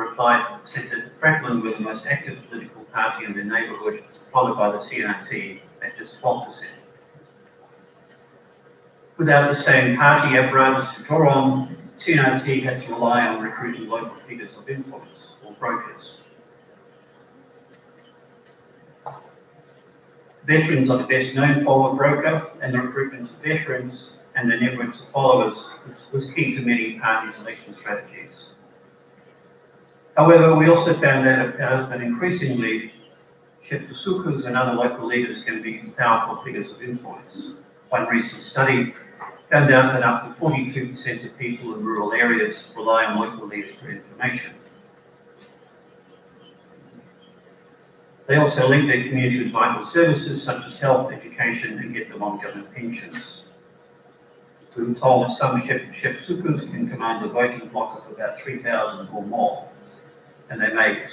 said that Fretland was the most active political party in their neighbourhood, followed by the CNRT at just 12%. Without the same party apparatus to draw on, CNRT had to rely on recruiting local figures of influence, or brokers. Veterans are the best known forward broker, and the recruitment of veterans and their networks of followers was key to many parties' election strategies. However, we also found that increasingly Sheptusukas and other local leaders can be powerful figures of influence. One recent study found out that up to 42% of people in rural areas rely on local leaders for information. They also link their community with vital services such as health, education, and get them on government pensions. We were told that some Shepsukas can command a voting block of about 3,000 or more, and they may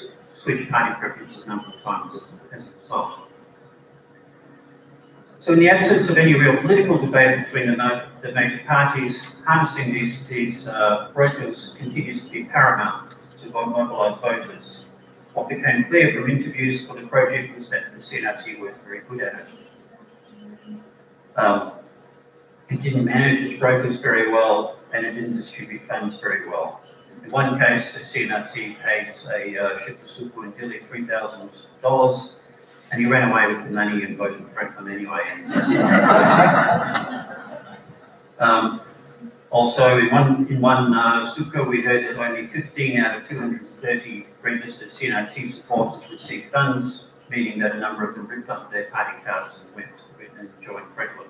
switch party preferences a number of times as a result. So in the absence of any real political debate between the major parties, harnessing these brokers continues to be paramount to mobilise voters. What became clear from interviews for the project was that the CNRT were very good at it. It didn't manage its brokers very well, and it didn't distribute funds very well. In one case, the CNRT paid a Sheptusuka in Delhi $3,000, and he ran away with the money and voted for Franklin anyway. Also, in one suka, we heard that only 15 out of 230 registered CNRT supporters received funds, meaning that a number of them ripped up their party cards and went and joined Franklin.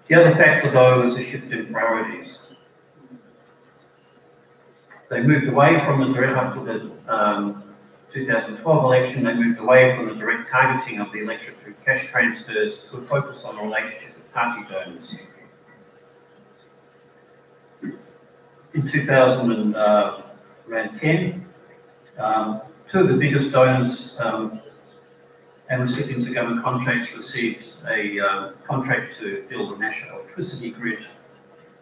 The other factor, though, was a shift in priorities. They moved away from the direct, up to the 2012 election, they moved away from the direct targeting of the electorate through cash transfers to a focus on the relationship with party donors. In 2010, two of the biggest donors and recipients of government contracts received a contract to build a national electricity grid.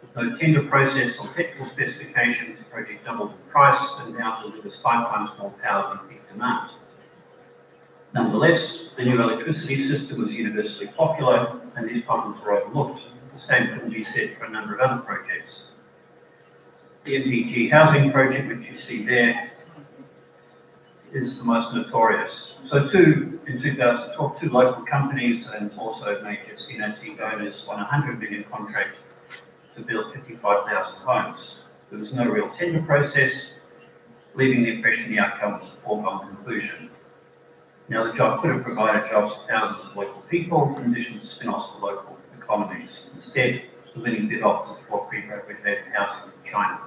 With no tender process or technical specifications, the project doubled in price and now delivers 5 times more power than peak demand. Nonetheless, the new electricity system was universally popular and these problems were overlooked. The same couldn't be said for a number of other projects. The MPG housing project, which you see there, is the most notorious. So in 2012, two local companies and also major CNRT donors won a $100 million contract to build 55,000 homes. There was no real tender process, leaving the impression the outcome was a foregone conclusion. Now, the job could have provided jobs to thousands of local people, in addition to spin-offs for local economies. Instead, the winning bid offered for prefabricated housing in China.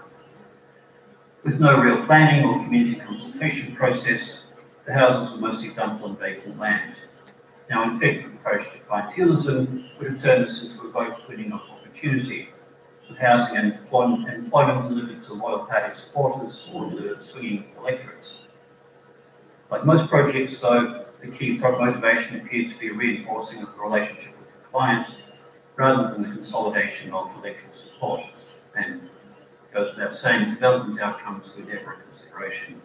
With no real planning or community consultation process, the houses were mostly dumped on vacant land. Now, an effective approach to clientelism would have turned this into a vote-winning opportunity, with housing and employment delivered to loyal party supporters or to swinging electorates. Like most projects, though, the key motivation appeared to be a reinforcing of the relationship with the client, rather than the consolidation of electoral support. And it goes without saying, development outcomes were never a consideration.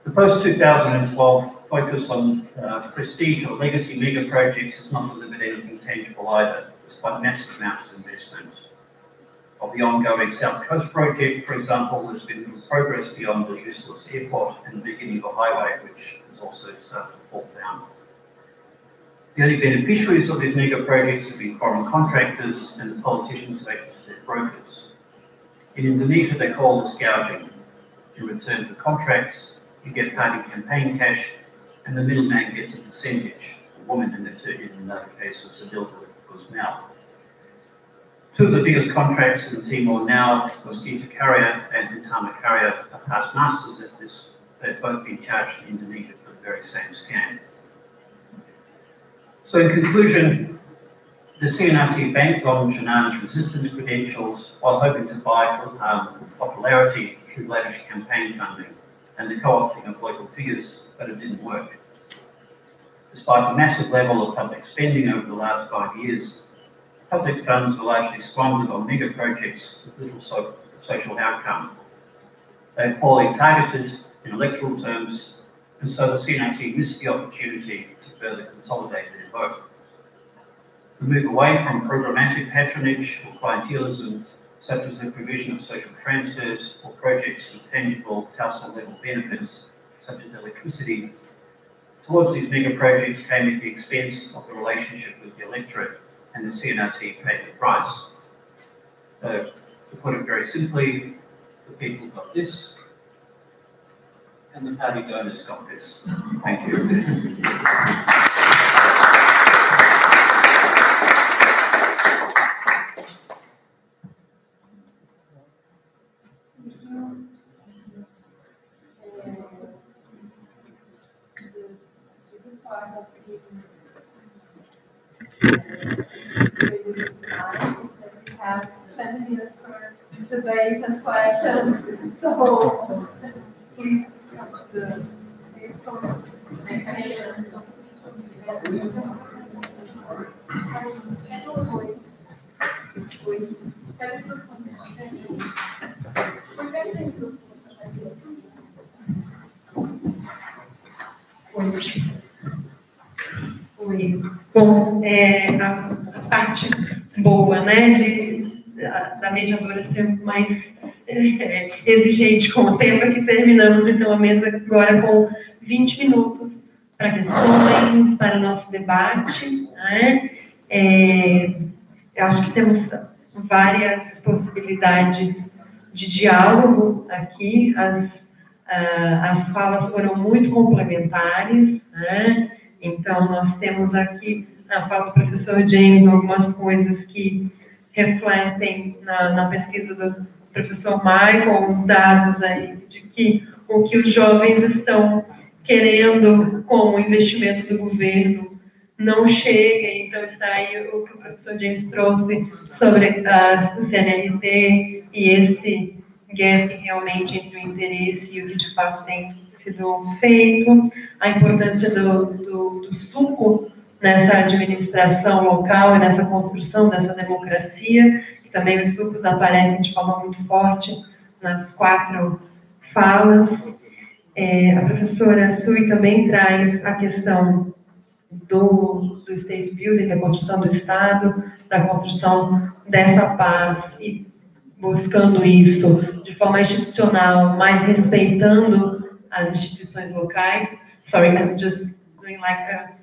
The post-2012 focus on prestige or legacy mega projects has not delivered anything tangible either, despite massive amounts of investment. Of the ongoing South Coast project, for example, there's been little progress beyond the useless airport and the beginning of a highway, which is also starting to fall down. The only beneficiaries of these mega projects have been foreign contractors and the politicians who act as their brokers. In Indonesia, they call this gouging. In return for contracts, you get party campaign cash, and the middleman gets a percentage. The woman in another case was a builder was now. Two of the biggest contracts in Timor now, Mosquito Carrier and Utama Carrier, are past masters at this. They've both been charged in Indonesia for the very same scam. So in conclusion, the CNRT banked on Shanana's resistance credentials while hoping to buy popularity through lavish campaign funding and the co-opting of local figures, but it didn't work. Despite the massive level of public spending over the last 5 years, public funds were largely squandered on mega projects with little social outcome. They were poorly targeted in electoral terms, and so the CNRT missed the opportunity to further consolidate their vote. The move away from programmatic patronage or clientelism, such as the provision of social transfers or projects with tangible household-level benefits, such as electricity, towards these mega projects came at the expense of the relationship with the electorate, and the CNRT paid the price. So, to put it very simply, the people got this, and the party donors got this. Thank you. Have 20 minutes for debate and questions. So please come to the some information. Oi. Bom, a parte boa, né, da mediadora ser mais exigente com o tempo, é que terminamos então a mesa agora com 20 minutos para questões, para o nosso debate, né? Eu acho que temos várias possibilidades de diálogo aqui, as falas foram muito complementares, né? Então, nós temos aqui, na fala do professor James, algumas coisas que refletem na pesquisa do professor Michael, os dados aí de que o que os jovens estão querendo com o investimento do governo não chega. Então, está aí o que o professor James trouxe sobre a CNRT e esse gap realmente entre o interesse e o que de fato tem sido feito, a importância do suco nessa administração local e nessa construção dessa democracia, e também os sucos aparecem de forma muito forte nas 4 falas. A professora Sui também traz a questão do state building, da construção do Estado, da construção dessa paz e buscando isso de forma institucional, mais respeitando as instituições locais. Sorry, I'm just doing like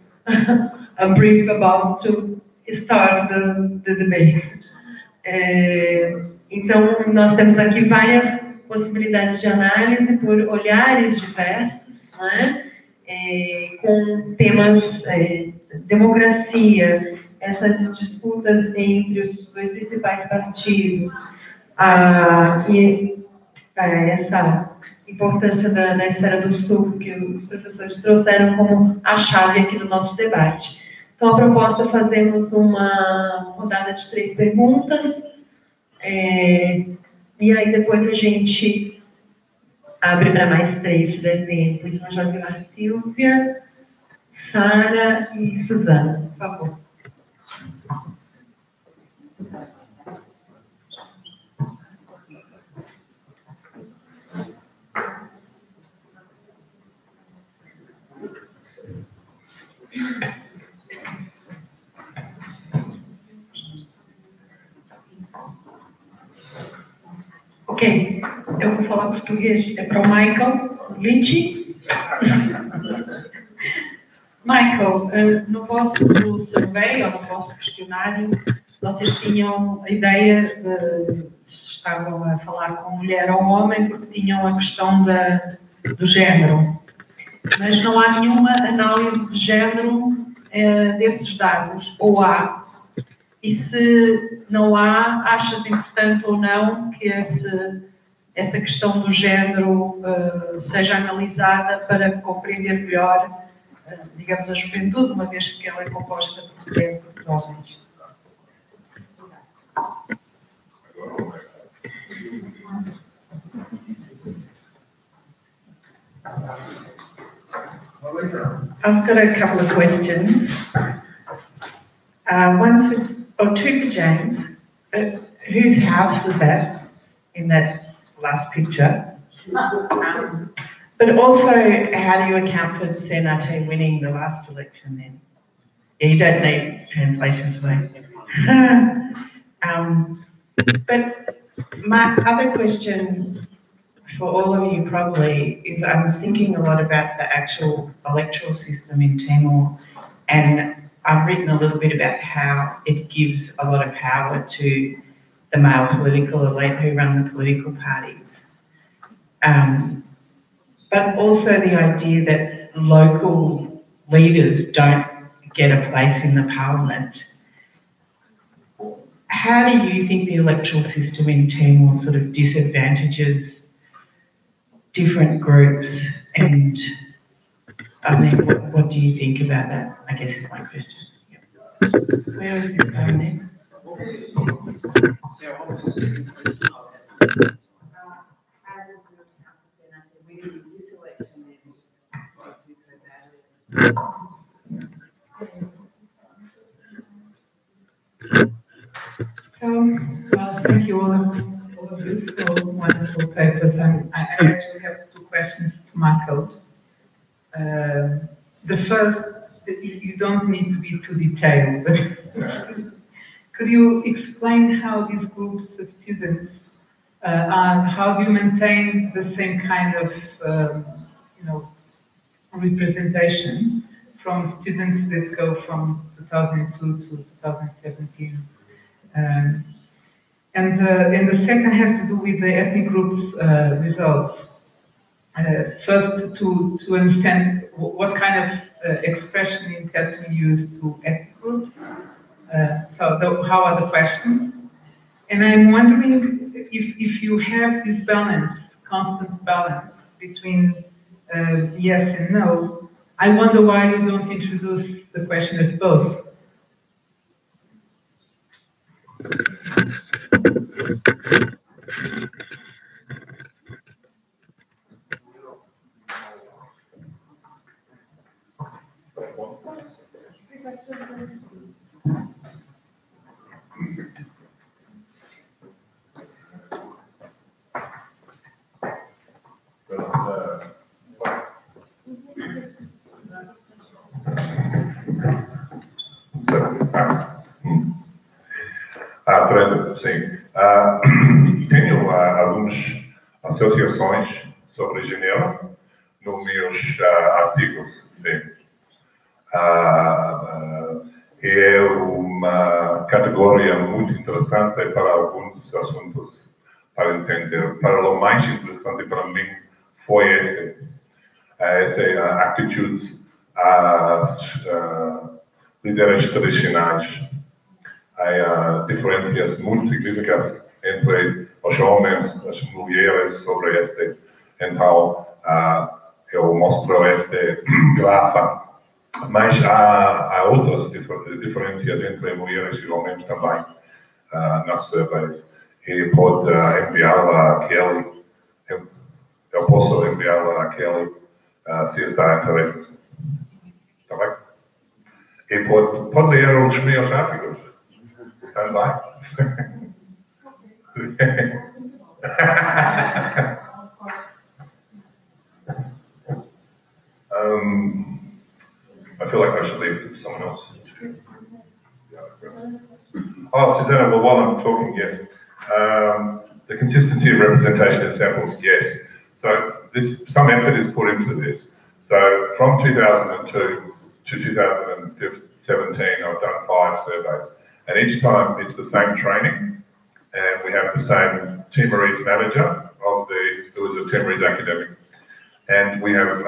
a brief about to start the debate. Então, nós temos aqui várias possibilidades de análise por olhares diversos, né? Com temas democracia, essas disputas entre os 2 principais partidos, e essa importância da esfera do sul, que os professores trouxeram como a chave aqui do nosso debate. Então, a proposta é fazermos uma rodada de 3 perguntas, e aí depois a gente abre para mais 3, se der tempo. Então, já viu a Silvia, Sara e Suzana, por favor. Ok, eu vou falar português, é para o Michael Lynch. Michael, no vosso survey, ou no vosso questionário, vocês tinham a ideia de, estavam a falar com mulher ou homem, porque tinham a questão do género. Mas não há nenhuma análise de género desses dados, ou há? E se não há, achas importante ou não que essa questão do género seja analisada para compreender melhor, digamos, a juventude, uma vez que ela é composta por homens? I've got a couple of questions. Two for James. Whose house was that in that last picture? But also, how do you account for CNRT winning the last election then? Yeah, you don't need translation for that. But my other question for all of you probably is, I was thinking a lot about the actual electoral system in Timor, and I've written a little bit about how it gives a lot of power to the male political elite who run the political parties. but also the idea that local leaders don't get a place in the parliament. How do you think the electoral system in Timor sort of disadvantages different groups? And I mean, what do you think about that? I guess is my question. Where is it going next? Well, thank you all of you for wonderful papers. I actually have two questions to Michael. The first, you don't need to be too detailed, but could you explain how these groups of students how do you maintain the same kind of representation from students that go from 2002 to 2017? And the second has to do with the ethnic groups results. First, to understand what kind of expression in test we use to ethnic groups. How are the questions? And I'm wondering if you have this balance, constant balance between yes and no. I wonder why you don't introduce the question of both. Sim. Tenho algumas associações sobre gênero nos meus artigos. Sim. É uma categoria muito interessante para alguns assuntos para entender. Para o mais interessante para mim foi essa atitude às líderes tradicionais. Há diferenças muito significativas entre os homens e as mulheres sobre este. Então, eu mostro este grafo. Mas há outras diferenças entre mulheres e homens também nas surveys. E pode enviá-la a Kelly. Eu posso enviá-la a Kelly se está interessado. Está bem? E pode ler os meus artigos. Também. I feel like I should leave it to someone else. Oh, Susanna, well, while I'm talking, yes. The consistency of representation in samples, yes. So some effort is put into this. So from 2002 to 2017, I've done 5 surveys. And each time it's the same training, and we have the same Timorese manager who was a Timorese academic. And we have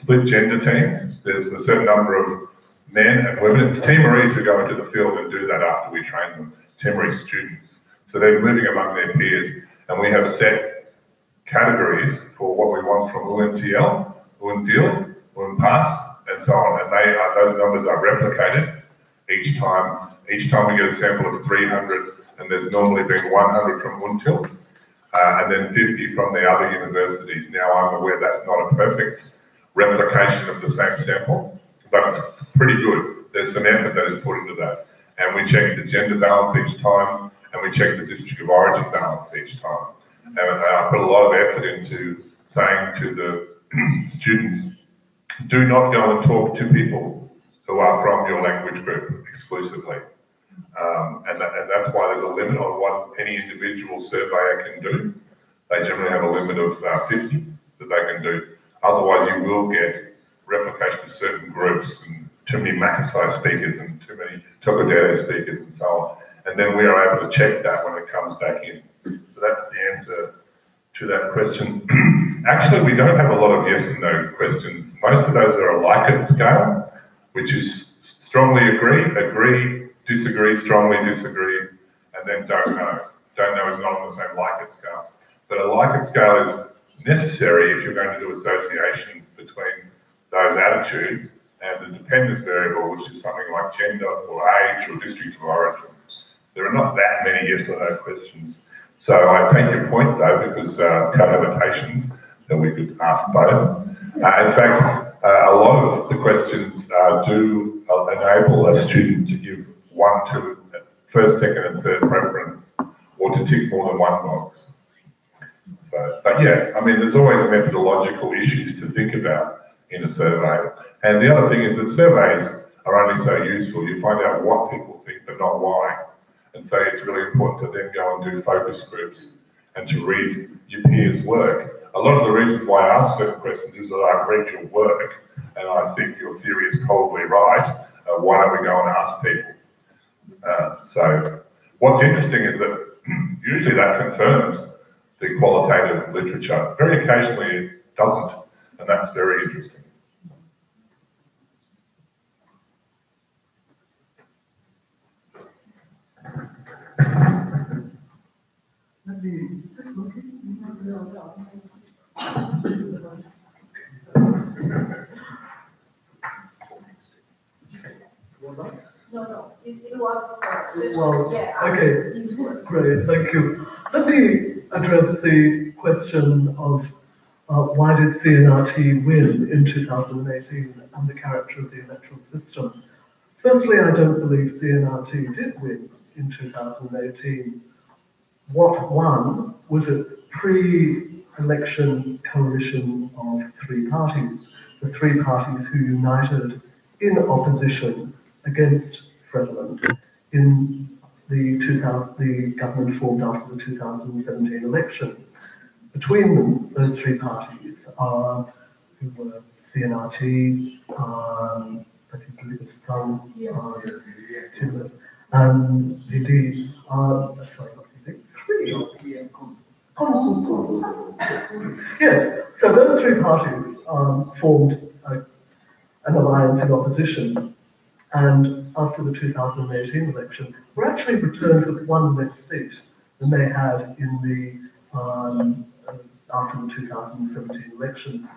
split gender teams. There's a certain number of men and women. It's Timorese who go into the field and do that after we train them, Timorese students. So they're moving among their peers. And we have set categories for what we want from UNTL, UNDIL, UNPAS, and so on. And those numbers are replicated each time. Each time we get a sample of 300, and there's normally been 100 from UNTIL, and then 50 from the other universities. Now I'm aware that's not a perfect replication of the same sample, but it's pretty good. There's some effort that is put into that. And we check the gender balance each time, and we check the district of origin balance each time. And I put a lot of effort into saying to the students, do not go and talk to people who are from your language group exclusively. And that's why there's a limit on what any individual surveyor can do. They generally have a limit of 50 that they can do. Otherwise, you will get replication of certain groups and too many Makasai speakers and too many Tokadere speakers and so on. And then we are able to check that when it comes back in. So that's the answer to that question. Actually, we don't have a lot of yes and no questions. Most of those are a like-it scale, which is strongly agree, disagree, strongly disagree, and then don't know. Don't know is not on the same like-it scale. But a like-it scale is necessary if you're going to do associations between those attitudes and the dependent variable, which is something like gender or age or district of origin. There are not that many yes or no questions. So I take your point though, because cohabitations, that we could ask both. In fact, a lot of the questions do enable a student to give one to first, second and third preference, or to tick more than one box. But yes, I mean, there's always methodological issues to think about in a survey. And the other thing is that surveys are only so useful. You find out what people think, but not why. And so it's really important to then go and do focus groups and to read your peers' work. A lot of the reason why I ask certain questions is that I've read your work and I think your theory is probably right. Why don't we go and ask people? So what's interesting is that usually that confirms the qualitative literature. Very occasionally it doesn't, and that's very interesting. Is this working? No, it was. Well, yeah, okay, great, thank you. Let me address the question of why did CNRT win in 2018 and the character of the electoral system. Firstly, I don't believe CNRT did win in 2018. What won was a pre-election coalition of three parties, the three parties who united in opposition against Fredland in the government formed after the 2017 election. Between them, those three parties are who were CNRT, and indeed, sorry, not three. Yes, so those three parties formed an alliance in opposition, and after the 2018 election, were actually returned with one less seat than they had in the after the 2017 election.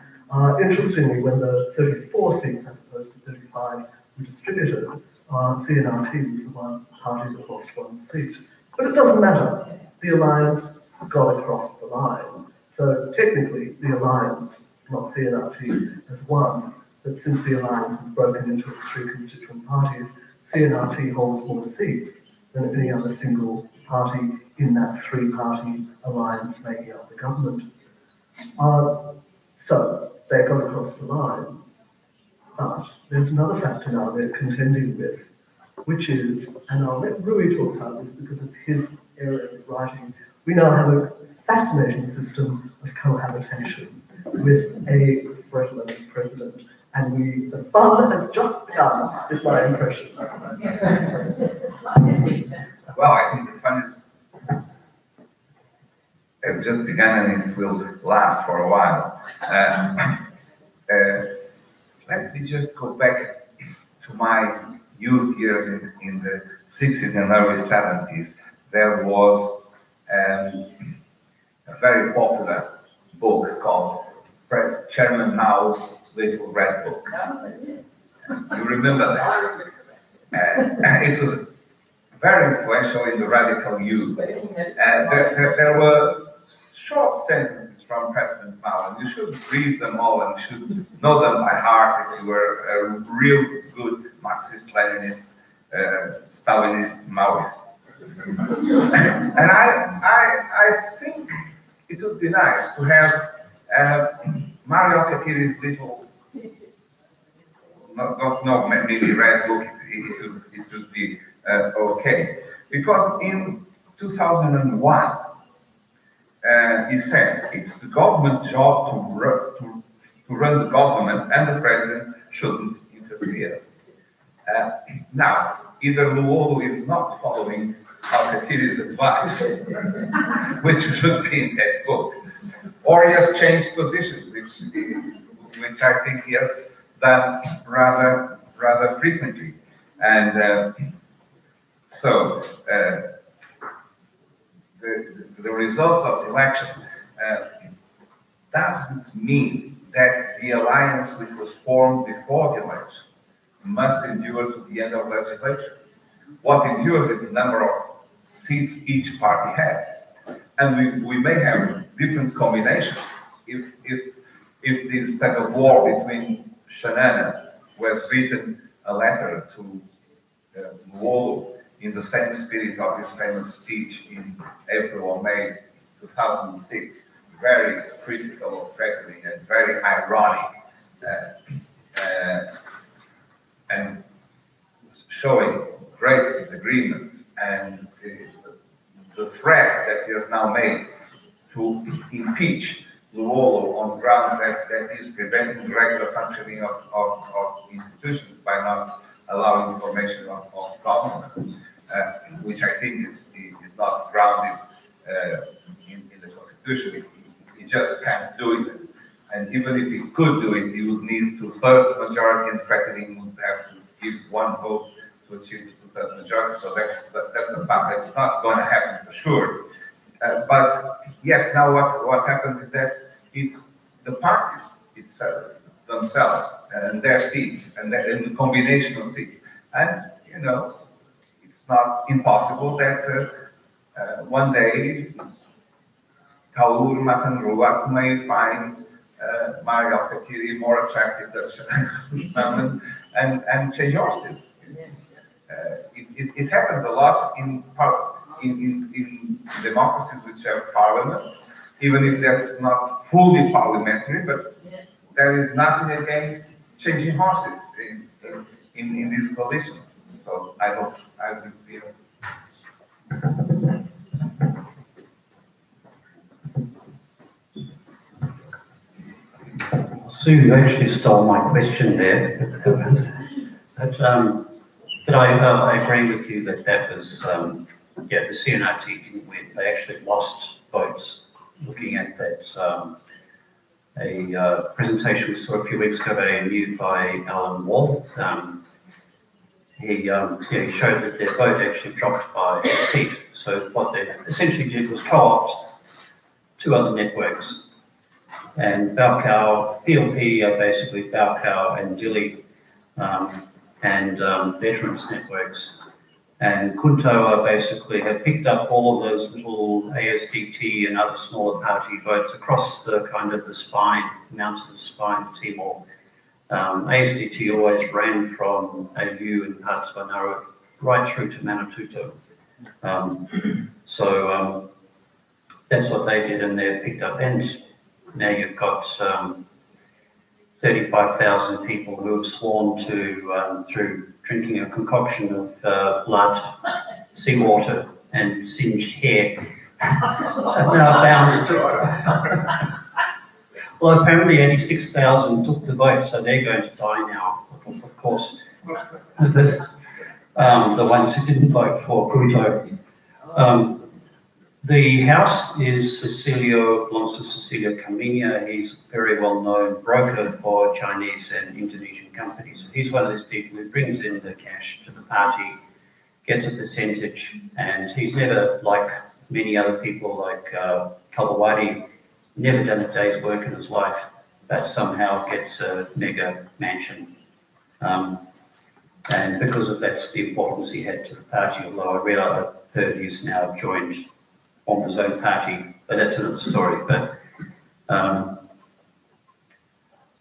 Interestingly, when the 34 seats as opposed to 35 were distributed, CNRT was the one party that lost one seat. But it doesn't matter. The alliance got across the line. So technically, the alliance, not CNRT, has won. But since the alliance has broken into its three constituent parties, CNRT holds more seats than any other single party in that three-party alliance making up the government. So they got across the line. But there's another factor now they're contending with, which is, and I'll let Rui talk about this because it's his area of writing, we now have a fascinating system of cohabitation with a Fredland president. And the fun has just begun, is my impression. Well, I think the fun has just begun and it will last for a while. Let me just go back to my youth years in the 60s and early 70s. There was a very popular book called Chairman Mao's Little Red Book. You remember that? It was very influential in the radical youth. There were short sentences from President Mao, and you should read them all and you should know them by heart if you were a real good Marxist-Leninist, Stalinist, Maoist. And I think it would be nice to have Mario Alcatiri's little, not maybe red book, it would be okay. Because in 2001, he said it's the government job to run the government and the president shouldn't interfere. Now, either Luolo is not following Alcatiri's advice, which should be in that book, or he has changed positions, which I think he has done rather frequently. And so the results of the election doesn't mean that the alliance which was formed before the election must endure to the end of legislature. What endures is the number of seats each party has. And we may have different combinations. If this tug of war between Shanana, who has written a letter to Luolo in the same spirit of his famous speech in April or May 2006, very critical of treasury and very ironic, and showing great disagreement, and the threat that he has now made to impeach Luolo on grounds that is preventing the regular functioning of institutions by not allowing information of government, which I think is not grounded in the Constitution. He just can't do it. And even if he could do it, he would need two-thirds majority, and practically would have to give one vote to achieve the two-thirds majority. So that's a fact that's not going to happen for sure. But yes, now what happens is that it's the parties themselves and their seats and the combination of seats. And you know, it's not impossible that one day Kaur Matanruak may find Mario Alcatiri more attractive than Shannon and change your seats. It happens a lot in democracies which have parliaments, even if that's not fully parliamentary, but there is nothing against changing horses in this coalition. So I hope I will be. Sue, you actually stole my question there. But I agree with you that was, the CNRT didn't win. They actually lost votes. Looking at that, a presentation we saw a few weeks ago at AMU by Alan Wall. He showed that their vote actually dropped by a seat. So what they essentially did was co-opt two other networks. And Balcow, PLP are basically Balcow and Dili and Veterans Networks. And Kunto basically have picked up all of those little ASDT and other smaller party votes across the kind of the spine, mountainous spine of Timor. ASDT always ran from AU and parts of Anaro right through to Manatuto. So that's what they did, and they picked up. And now you've got 35,000 people who have sworn to, through drinking a concoction of blood, seawater, and singed hair, are now bound to. Well, apparently 86,000 took the vote, so they're going to die now, of course. The ones who didn't vote for Kunto. The House is belongs to Cecilio Camina. He's a very well-known broker for Chinese and Indonesian companies. He's one of those people who brings in the cash to the party, gets a percentage, and he's never, like many other people like Kalawadi, never done a day's work in his life, but somehow gets a mega mansion. And because of that's the importance he had to the party, although I've heard he's now joined on his own party, but that's another story. But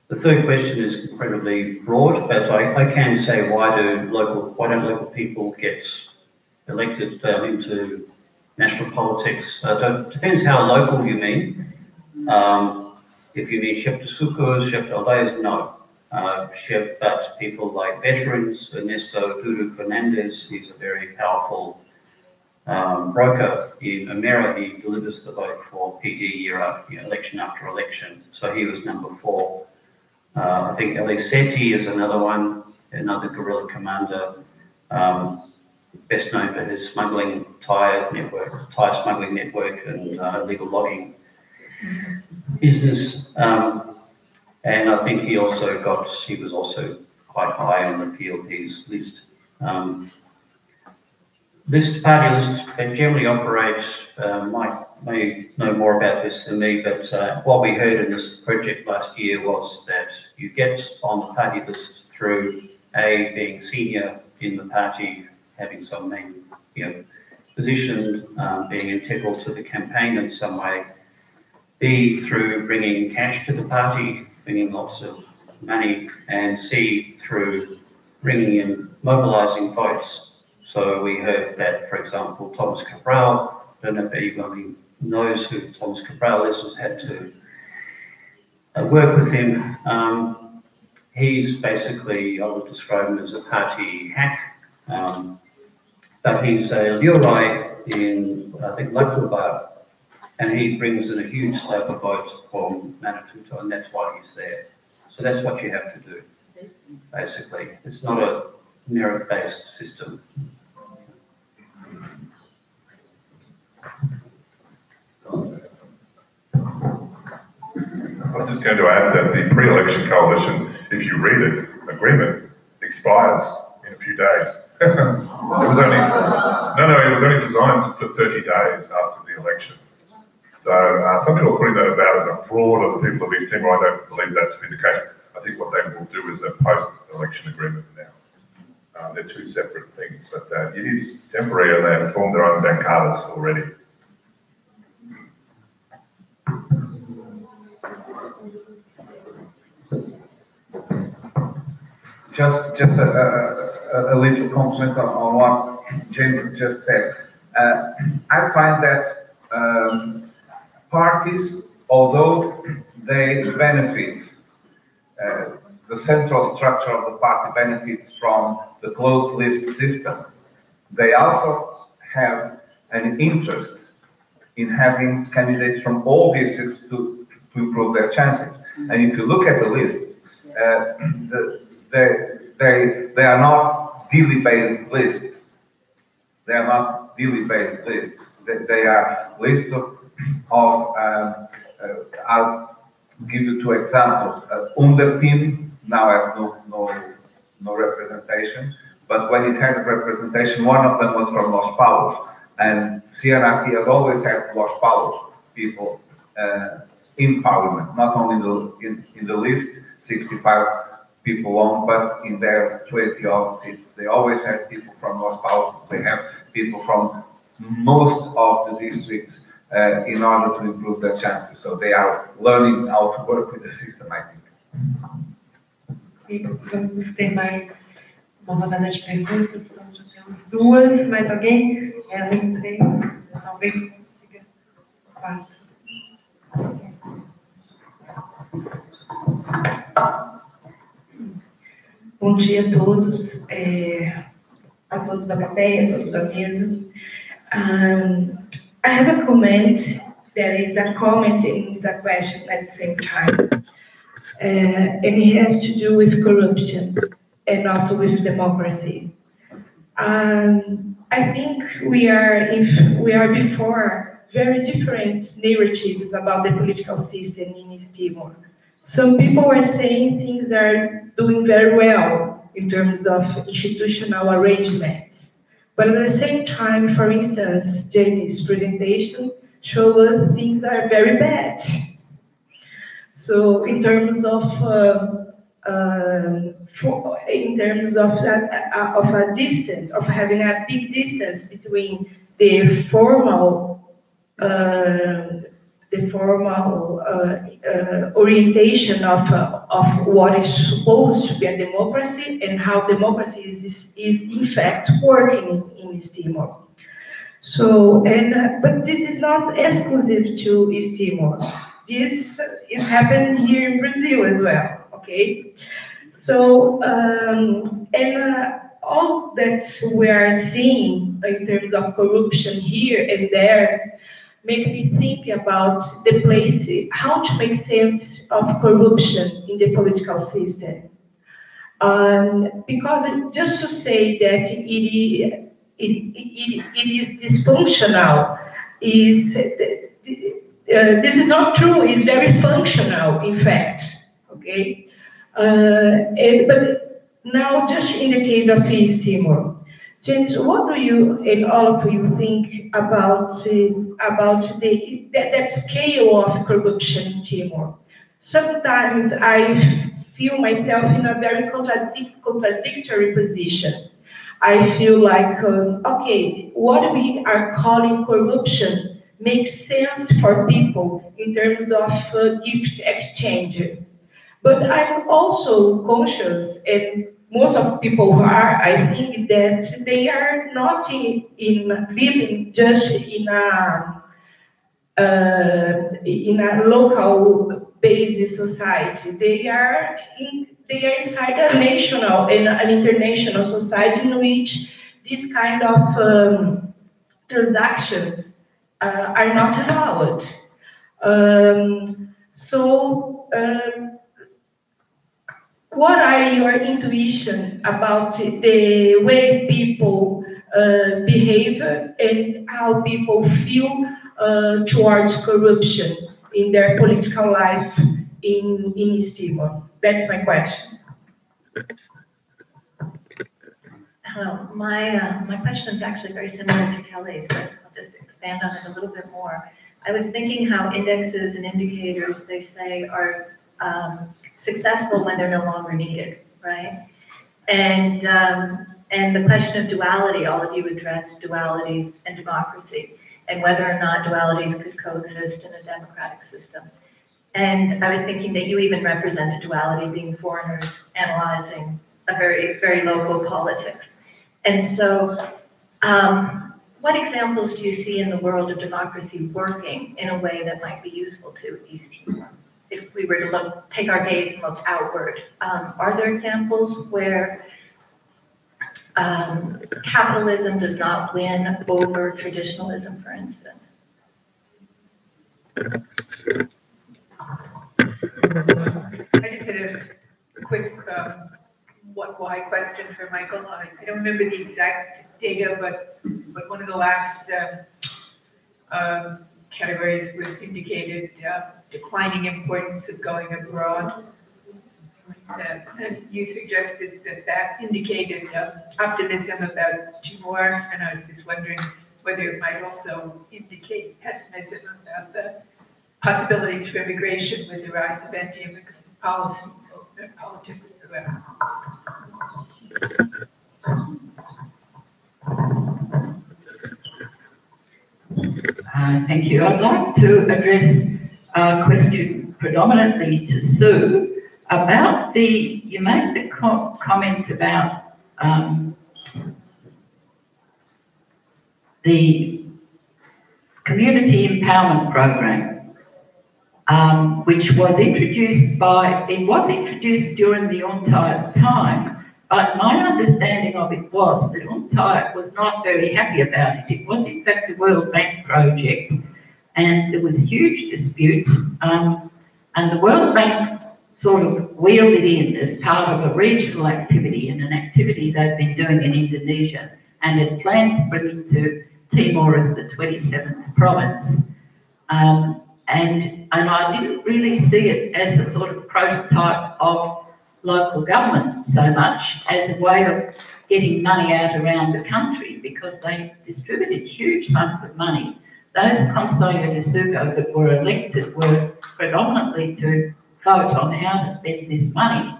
the third question is incredibly broad, but I can say why don't local people get elected into national politics? Depends how local you mean. If you mean chef de sucos, chef de aldeias, no. But people like veterans, Ernesto Guru Fernandez, he's a very powerful broker in Amera. He delivers the vote for PD election after election. So he was number 4. I think Eliseti is another one, another guerrilla commander, best known for his tire smuggling network and illegal logging. business, and I think he was also quite high on the PLP's list. This party list generally operates, Mike may know more about this than me, but what we heard in this project last year was that you get on the party list through A, being senior in the party, having some main position, being integral to the campaign in some way, B, through bringing cash to the party, bringing lots of money, and C, through bringing in, mobilising votes. So we heard that, for example, Thomas Cabral, I don't know if anybody knows who Thomas Cabral is, has had to work with him. He's basically, I would describe him as a party hack, but he's a Leroy in, I think, Luxembourg, and he brings in a huge slab of votes from Manatuto, and that's why he's there. So that's what you have to do, basically. It's not a merit-based system. I was just going to add that the pre-election coalition, if you read it, agreement expires in a few days. It was only designed for 30 days after the election. So some people are putting that about as a fraud of the people of East Timor. I don't believe that to be the case. I think what they will do is a post-election agreement now. They're two separate things, but it is temporary, and they have formed their own bancadas already. Just a little comment on what James just said. I find that parties, although they benefit, the central structure of the party benefits from the closed list system, they also have an interest in having candidates from all districts to improve their chances. And if you look at the lists, they are not daily-based lists. They are not daily-based lists. They are lists of I'll give you two examples. Underpin now has no representation, but when it had representation, one of them was from Los Palos, and CNRT has always had Los Palos people in parliament, not only in the list, 65 people on, but in their 20 odd seats. They always have people from Los Palos. They have people from most of the districts in order to improve their chances. So they are learning how to work with the system, I think. Vamos ter mais uma rodada de perguntas, então já temos duas, mais alguém? Ela três, talvez consiga quatro. Bom dia a todos, a todos da plateia, a todos da mesa. I have a comment that is a comment and is a question at the same time. And it has to do with corruption and also with democracy. I think we are before very different narratives about the political system in East Timor. Some people are saying things are doing very well in terms of institutional arrangements. But at the same time, for instance, Jamie's presentation showed us things are very bad. So in terms of a distance, of having a big distance between the formal orientation of what is supposed to be a democracy and how democracy is in fact working in East Timor. So, but this is not exclusive to East Timor. This is happening here in Brazil as well, okay? So, all that we are seeing in terms of corruption here and there make me think about the place, how to make sense of corruption in the political system. Because just to say that it is dysfunctional is this is not true. It's very functional, in fact. Okay, but now just in the case of East Timor, James, what do you and all of you think about that scale of corruption in Timor? Sometimes I feel myself in a very contradictory position. I feel like, okay, what we are calling corruption makes sense for people in terms of gift exchange. But I'm also conscious, and most of people who are, I think that they are not living just in a local basis society. They are inside a national and an international society in which these kind of transactions are not allowed. What are your intuition about the way people behave and how people feel towards corruption in their political life in East Timor? That's my question. Hello. My question is actually very similar to Kelly's, but I'll just expand on it a little bit more. I was thinking how indexes and indicators, they say, are successful when they're no longer needed, right? And the question of duality, all of you addressed dualities and democracy, and whether or not dualities could coexist in a democratic system. And I was thinking that you even represent a duality, being foreigners analyzing a very, very local politics. And so, what examples do you see in the world of democracy working in a way that might be useful to East Timor? If we were to take our gaze and look outward, are there examples where capitalism does not win over traditionalism, for instance? I just had a quick what-why question for Michael. I don't remember the exact data, but one of the last categories was indicated declining importance of going abroad. And you suggested that indicated optimism about Timor, and I was just wondering whether it might also indicate pessimism about the possibilities for immigration with the rise of anti-immigrant politics throughout. Thank you. I'd like to address a question predominantly to Sue about you made the comment about the community empowerment program, which was introduced during the UNTAD time. But my understanding of it was that UNTAD was not very happy about it. It was, in fact, a World Bank project, and there was huge dispute. And the World Bank sort of wheeled it in as part of a regional activity and an activity they've been doing in Indonesia, and had planned to bring it to Timor as the 27th province. And I didn't really see it as a sort of prototype of local government so much as a way of getting money out around the country, because they distributed huge sums of money. Those Conselho de Suco that were elected were predominantly to vote on how to spend this money.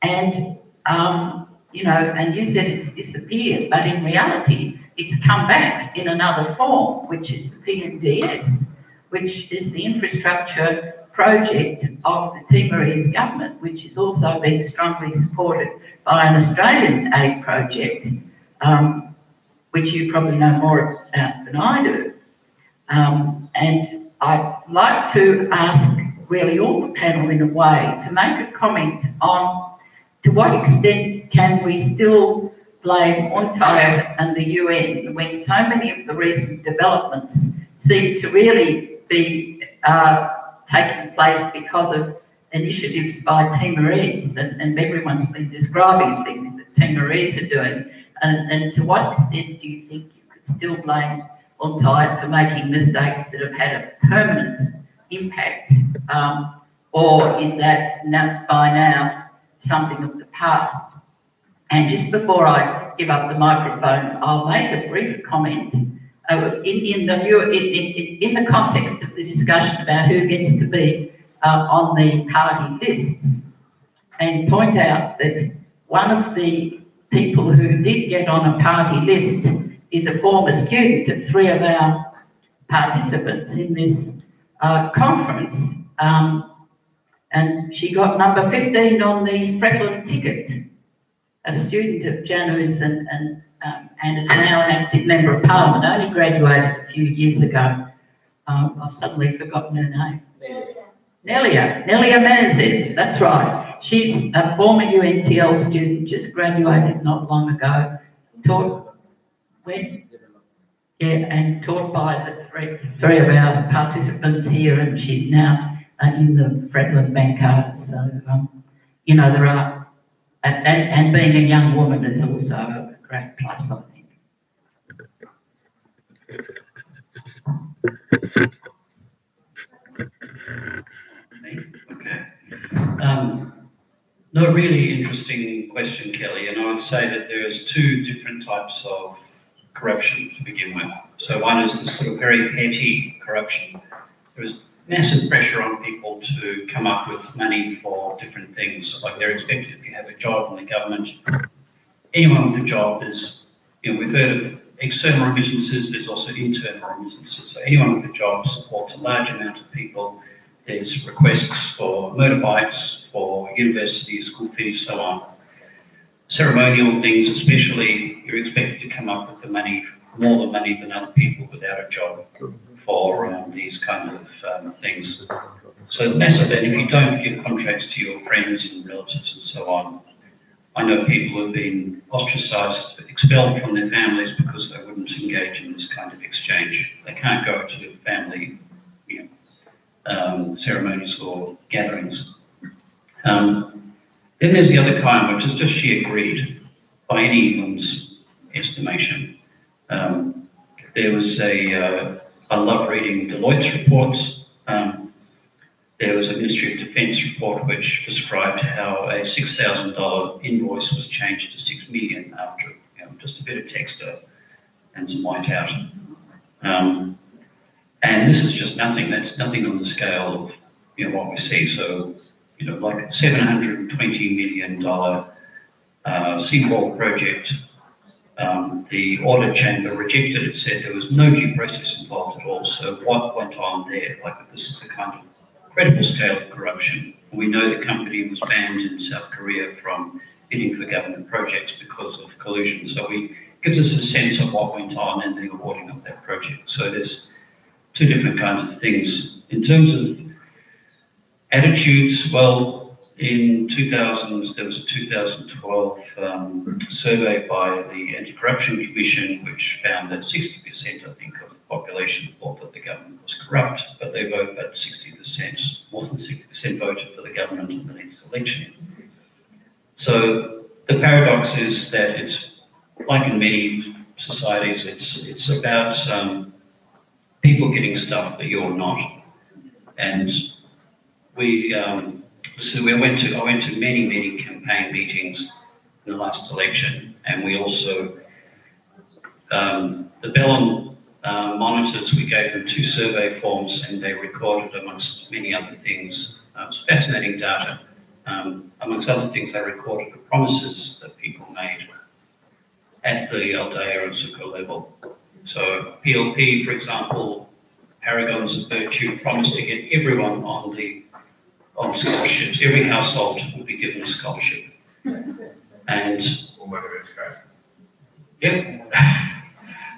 And, and you said it's disappeared, but in reality, it's come back in another form, which is the PNDS, which is the infrastructure project of the Timorese government, which is also being strongly supported by an Australian aid project, which you probably know more about than I do. And I'd like to ask really all the panel in a way to make a comment on to what extent can we still blame UNTAD and the UN when so many of the recent developments seem to really be taking place because of initiatives by Timorese, and everyone's been describing things that Timorese are doing, and to what extent do you think you could still blame on tight for making mistakes that have had a permanent impact, or is that by now something of the past? And just before I give up the microphone, I'll make a brief comment in the context of the discussion about who gets to be on the party lists, and point out that one of the people who did get on a party list is a former student of 3 of our participants in this conference, and she got number 15 on the Freckland ticket, a student of Janu's and is now an active member of Parliament, only graduated a few years ago. I've suddenly forgotten her name. Nelia Menzies, that's right. She's a former UNTL student, just graduated not long ago, taught taught by the three of our participants here, and she's now in the Freckland Bankard. So, you know, there are, and being a young woman is also a great plus, I think. Okay. No, really interesting question, Kelly, and I would say that there's 2 different types of corruption to begin with. So one is the sort of very petty corruption. There is massive pressure on people to come up with money for different things. Like they're expected, if you have a job in the government, anyone with a job is, you know, we've heard of external remittances, there's also internal remittances. So anyone with a job supports a large amount of people. There's requests for motorbikes, for university, school fees, so on. Ceremonial things, especially, you're expected to come up with the money, more the money than other people without a job for these kind of things. So massive, and if you don't give contracts to your friends and relatives and so on, I know people who have been ostracised, expelled from their families because they wouldn't engage in this kind of exchange. They can't go to family, you know, ceremonies or gatherings. Then there's the other kind, which is just sheer greed, by anyone's estimation. There was I love reading Deloitte's reports. There was a Ministry of Defence report which described how a $6,000 invoice was changed to $6 million after, you know, just a bit of text and some whiteout. And this is just nothing. That's nothing on the scale of, you know, what we see. So, you know, like a $720 million seawall project. The audit chamber rejected it, said there was no due process involved at all. So what went on there? Like, this is a kind of credible scale of corruption. We know the company was banned in South Korea from bidding for government projects because of collusion. So it gives us a sense of what went on in the awarding of that project. So there's 2 different kinds of things. In terms of attitudes, well, in 2000, there was a 2012 survey by the Anti-Corruption Commission, which found that 60%, I think, of the population thought that the government was corrupt, but they voted at 60%, more than 60% voted for the government in the next election. So the paradox is that it's, like in many societies, it's about people getting stuff that you're not. And I went to many campaign meetings in the last election, and we also, the Bellon monitors, we gave them 2 survey forms, and they recorded, amongst many other things, it was fascinating data. Amongst other things, they recorded the promises that people made at the Aldea and Suko level. So PLP, for example, paragons of virtue, promised to get everyone on scholarships. Every household will be given a scholarship. And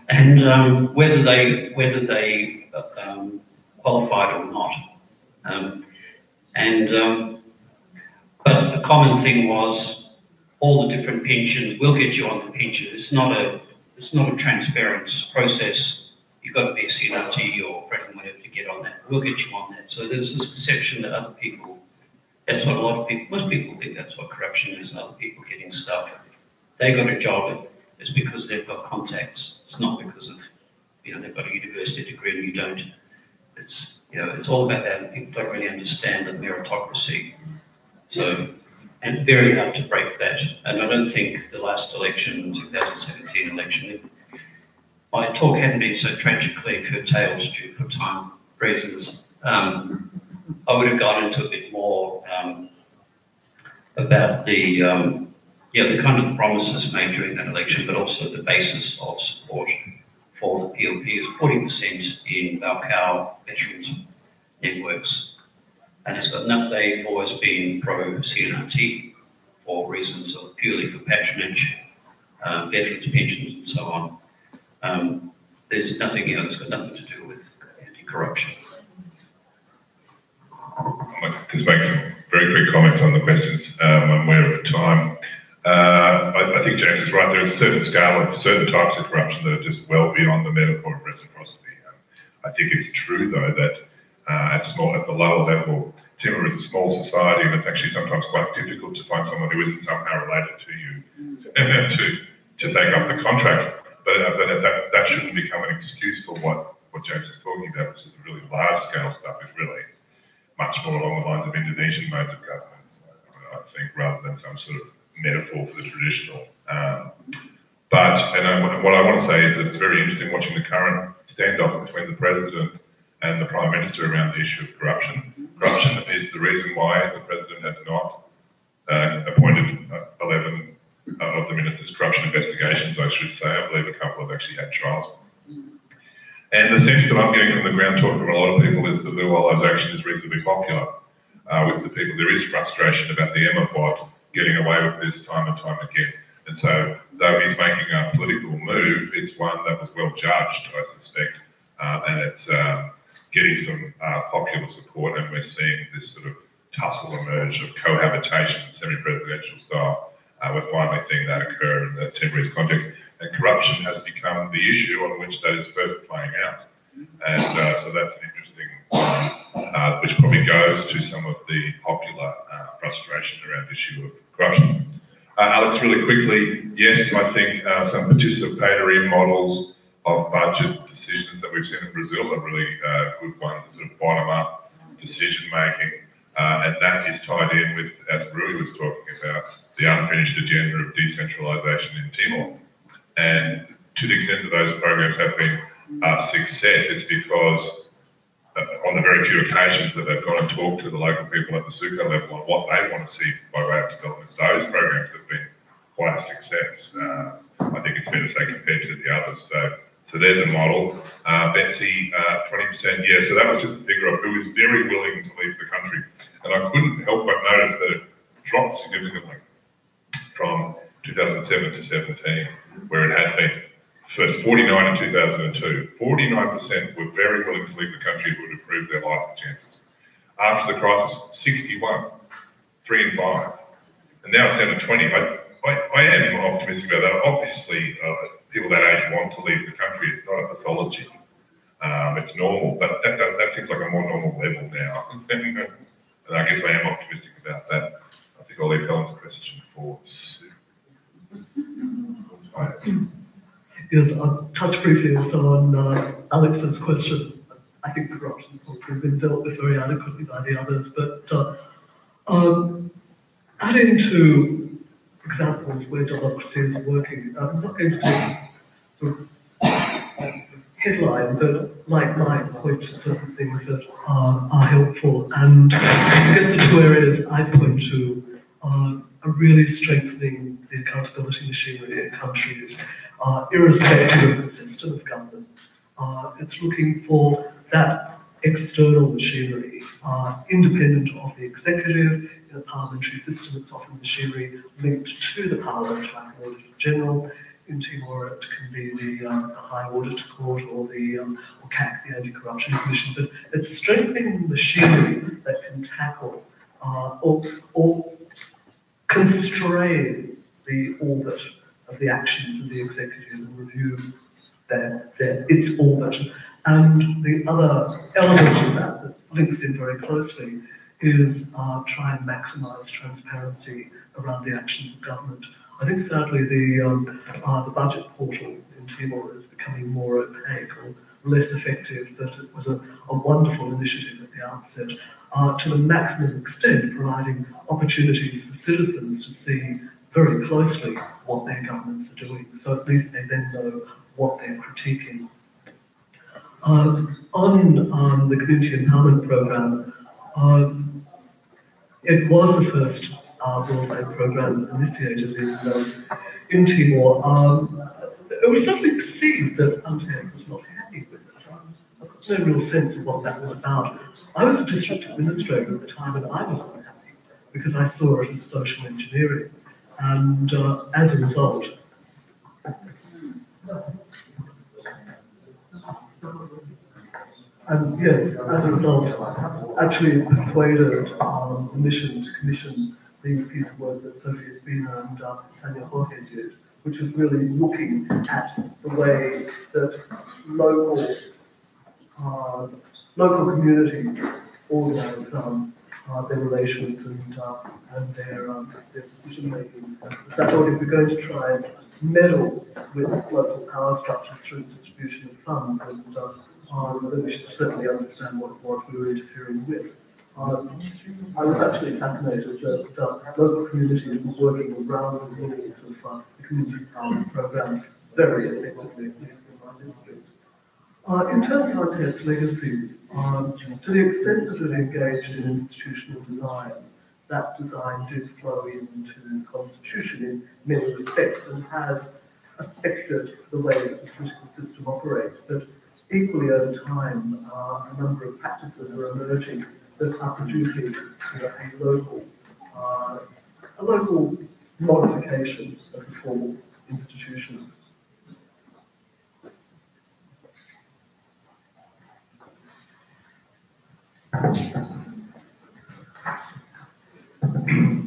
and whether they qualified or not. But the common thing was all the different pensions. We'll get you on the pension. It's not a transparent process. You've got to be a CNRT or whatever to get on that. We'll get you on that. So there's this perception that other people, that's what a lot of people, most people think that's what corruption is, other people getting stuff. They got a job, it's because they've got contacts. It's not because of, they've got a university degree and you don't. It's all about that. People don't really understand the meritocracy. So, and very hard to break that. And I don't think the last election, 2017 election, my talk hadn't been so tragically curtailed due for time reasons. I would have gone into a bit more about the kind of promises made during that election, but also the basis of support for the PLP is 40% in Balcow veterans networks. And they've always been pro-CNRT for reasons of purely for patronage, veterans pensions and so on. There's nothing else, it's got nothing to do with anti-corruption. I might just make some very quick comments on the questions. I'm aware of time. I think James is right. There is a certain scale of certain types of corruption that are just well beyond the metaphor of reciprocity. I think it's true, though, that at the lower level, Timor is a small society, and it's actually sometimes quite difficult to find someone who isn't somehow related to you to take up the contract. But that shouldn't become an excuse for what James is talking about, which is the really large-scale stuff. Is really much more along the lines of Indonesian modes of government, I think, rather than some sort of metaphor for the traditional. But what I want to say is that it's very interesting watching the current standoff between the President and the Prime Minister around the issue of corruption. Corruption is the reason why the President has not appointed 11 of the Minister's corruption investigations, I should say. I believe a couple have actually had trials. And the sense that I'm getting from the ground talk from a lot of people is that the Wallow's action is reasonably popular with the people. There is frustration about the Emma bot getting away with this time and time again. And so, though he's making a political move, it's one that was well judged, I suspect, and it's getting some popular support, and we're seeing this sort of tussle emerge of cohabitation, semi-presidential style. We're finally seeing that occur in the Timorese context. And corruption has become the issue on which that is first playing out. And so that's an interesting one, which probably goes to some of the popular frustration around the issue of corruption. Alex, really quickly, yes, I think some participatory models of budget decisions that we've seen in Brazil are really good ones, sort of bottom-up decision-making. And that is tied in with, as Rui was talking about, the unfinished agenda of decentralisation in Timor. And to the extent that those programs have been a success, it's because on the very few occasions that they've gone and talked to the local people at the SUCO level on what they want to see by way of development, those programs have been quite a success. I think it's fair to say compared to the others. So there's a model. Betsy, 20%, yeah, so that was just a figure of who is very willing to leave the country. And I couldn't help but notice that it dropped significantly from 2007 to 17, where it had been first 49 in 2002. 49% were very willing to leave the country who would improve their life chances. After the crisis, 61, 3 in 5. And now it's down to 20. I am optimistic about that. Obviously, people that age want to leave the country. It's not a pathology. It's normal, but that seems like a more normal level now. And I guess I am optimistic about that. I think I'll leave Helen's question for Sue. Yes, I'll touch briefly also on Alex's question. I think corruption has been dealt with very adequately by the others, but adding to examples where democracy is working, I'm not going to take sort of headline, but like mine, point to certain things that are helpful. And I guess the two areas I point to are really strengthening the accountability machinery in countries, irrespective of the system of government. It's looking for that external machinery, independent of the executive. In a parliamentary system, it's often machinery linked to the parliament, like an auditor general. In Timor, it can be the High Auditor Court or the or CAC, the Anti-Corruption Commission. But it's strengthening the machinery that can tackle or constrain the orbit of the actions of the executive and review its orbit. And the other element of that links in very closely is try and maximise transparency around the actions of government. I think sadly the budget portal in in Timor is becoming more opaque or less effective, that it was a wonderful initiative at the outset, to the maximum extent providing opportunities for citizens to see very closely what their governments are doing, so at least they then know what they're critiquing. On the Community Empowerment Programme, it was the first broadband programme initiated in Timor. It was certainly perceived that UNTAD was not happy with it. I've got no real sense of what that was about. I was a district administrator at the time, and I was unhappy because I saw it as social engineering. And as a result, actually persuaded the mission to commission the piece of work that Sophie Espina and Tanya Jorge did, which was really looking at the way that local communities organize their relations and their decision making. So I thought if we're going to try and meddle with local power structures through the distribution of funds, and then we should certainly understand what it was we were interfering with. I was actually fascinated that local communities were working around the needs of the community empowerment program very effectively, at least in my district. In terms of UNTAD's legacies, to the extent that it engaged in institutional design, that design did flow into the Constitution in many respects and has affected the way that the political system operates. But equally over time, a number of practices are emerging that are producing a local modification of the formal institutions.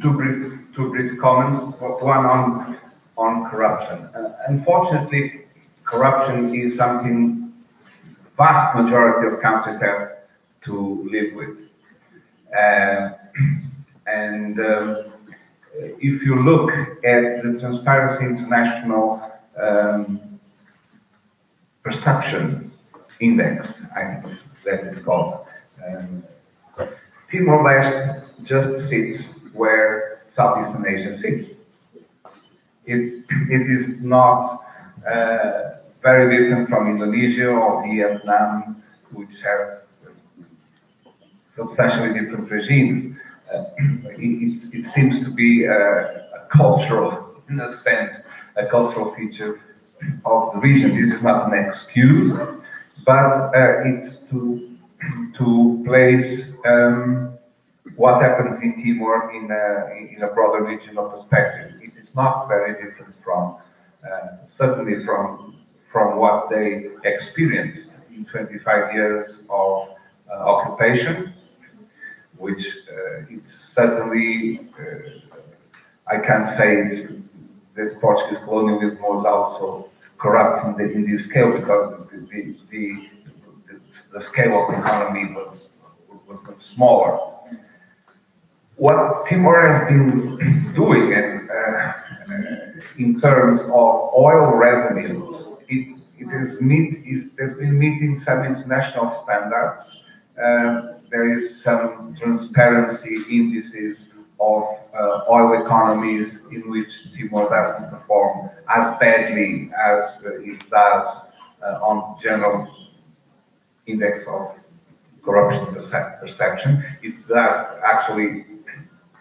Two brief comments. One on corruption. Unfortunately, corruption is something vast majority of countries have to live with. If you look at the Transparency International Perception Index, I think that is called, Timor-Leste just sits where Southeastern Asia sits. It is not very different from Indonesia or Vietnam, which have substantially different regimes. It seems to be a cultural, in a sense, a cultural feature of the region. This is not an excuse, but it's to place what happens in Timor in a broader regional perspective. It is not very different from, certainly from what they experienced in 25 years of occupation, which it's certainly, I can't say that Portuguese colonialism was also corrupt in this scale, because the scale of the economy was much smaller. What Timor has been doing in terms of oil revenues, it has been meeting some international standards. There is some transparency indices of oil economies in which Timor doesn't perform as badly as it does on general index of corruption perception. It does actually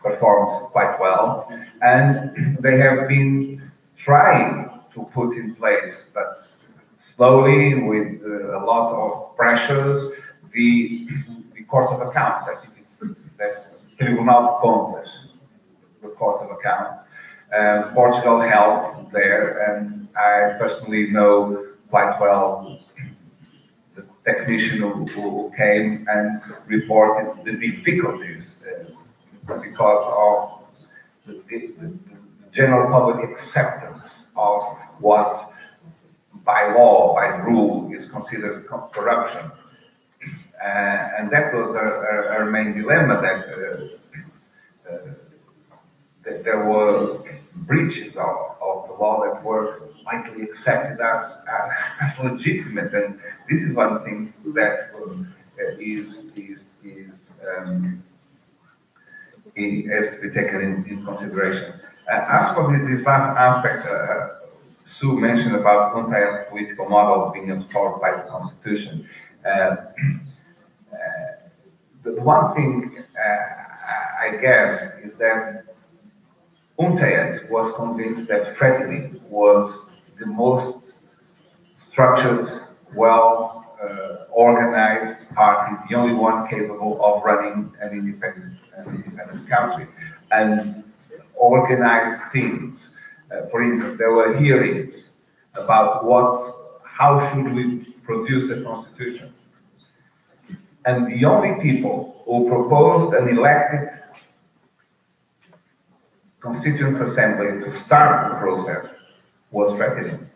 perform quite well, and they have been trying to put in place, but slowly, with a lot of pressures, the Court of Accounts. I think that's Tribunal de Contas, the Court of Accounts. Portugal helped there, and I personally know quite well the technician who came and reported the difficulties because of the general public acceptance of what by law, by rule, is considered corruption. And that was our main dilemma, that there were breaches of the law that were widely accepted as legitimate. And this is one thing that has to be taken in consideration. As for this last aspect, Sue mentioned about Untailed political model being absorbed by the Constitution. The one thing I guess is that Untailed was convinced that Fretilin was the most structured, organized party, the only one capable of running an independent country, and organized things. For instance, there were hearings about how should we produce a constitution. And the only people who proposed an elected Constituent Assembly to start the process was Fretilin.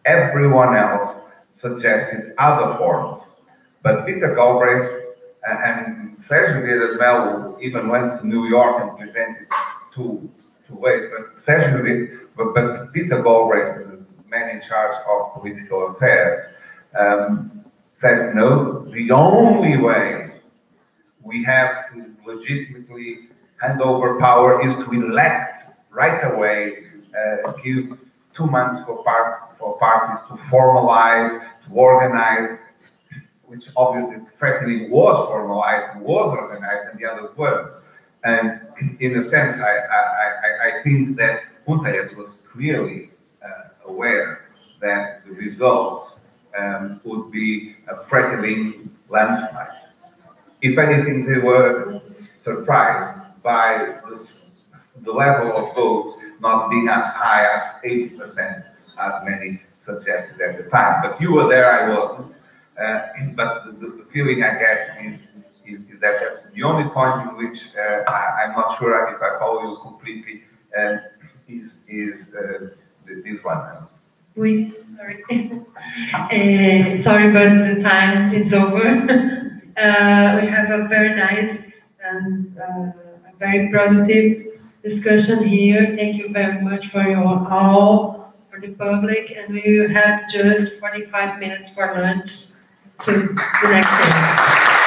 Everyone else suggested other forms. But Peter Galbraith and Sérgio Vieira de Mello even went to New York and presented two ways. But Peter Galbraith, the man in charge of political affairs, said, no, the only way we have to legitimately hand over power is to elect right away, give 2 months for parties to formalize, to organize, which obviously Fretilin was formalized and was organized, and the others weren't. And in a sense, I think that Untailed was clearly aware that the results would be a Fretilin landslide. If anything, they were surprised by the level of votes not being as high as 80%, as many suggested at the time. But you were there, I wasn't. But the feeling I get is that that's the only point in which I'm not sure if I follow you completely, is this one. Oui, sorry. Sorry, but the time is over. We have a very nice and a very positive discussion here. Thank you very much for for the public, and we will have just 45 minutes for lunch to the next day.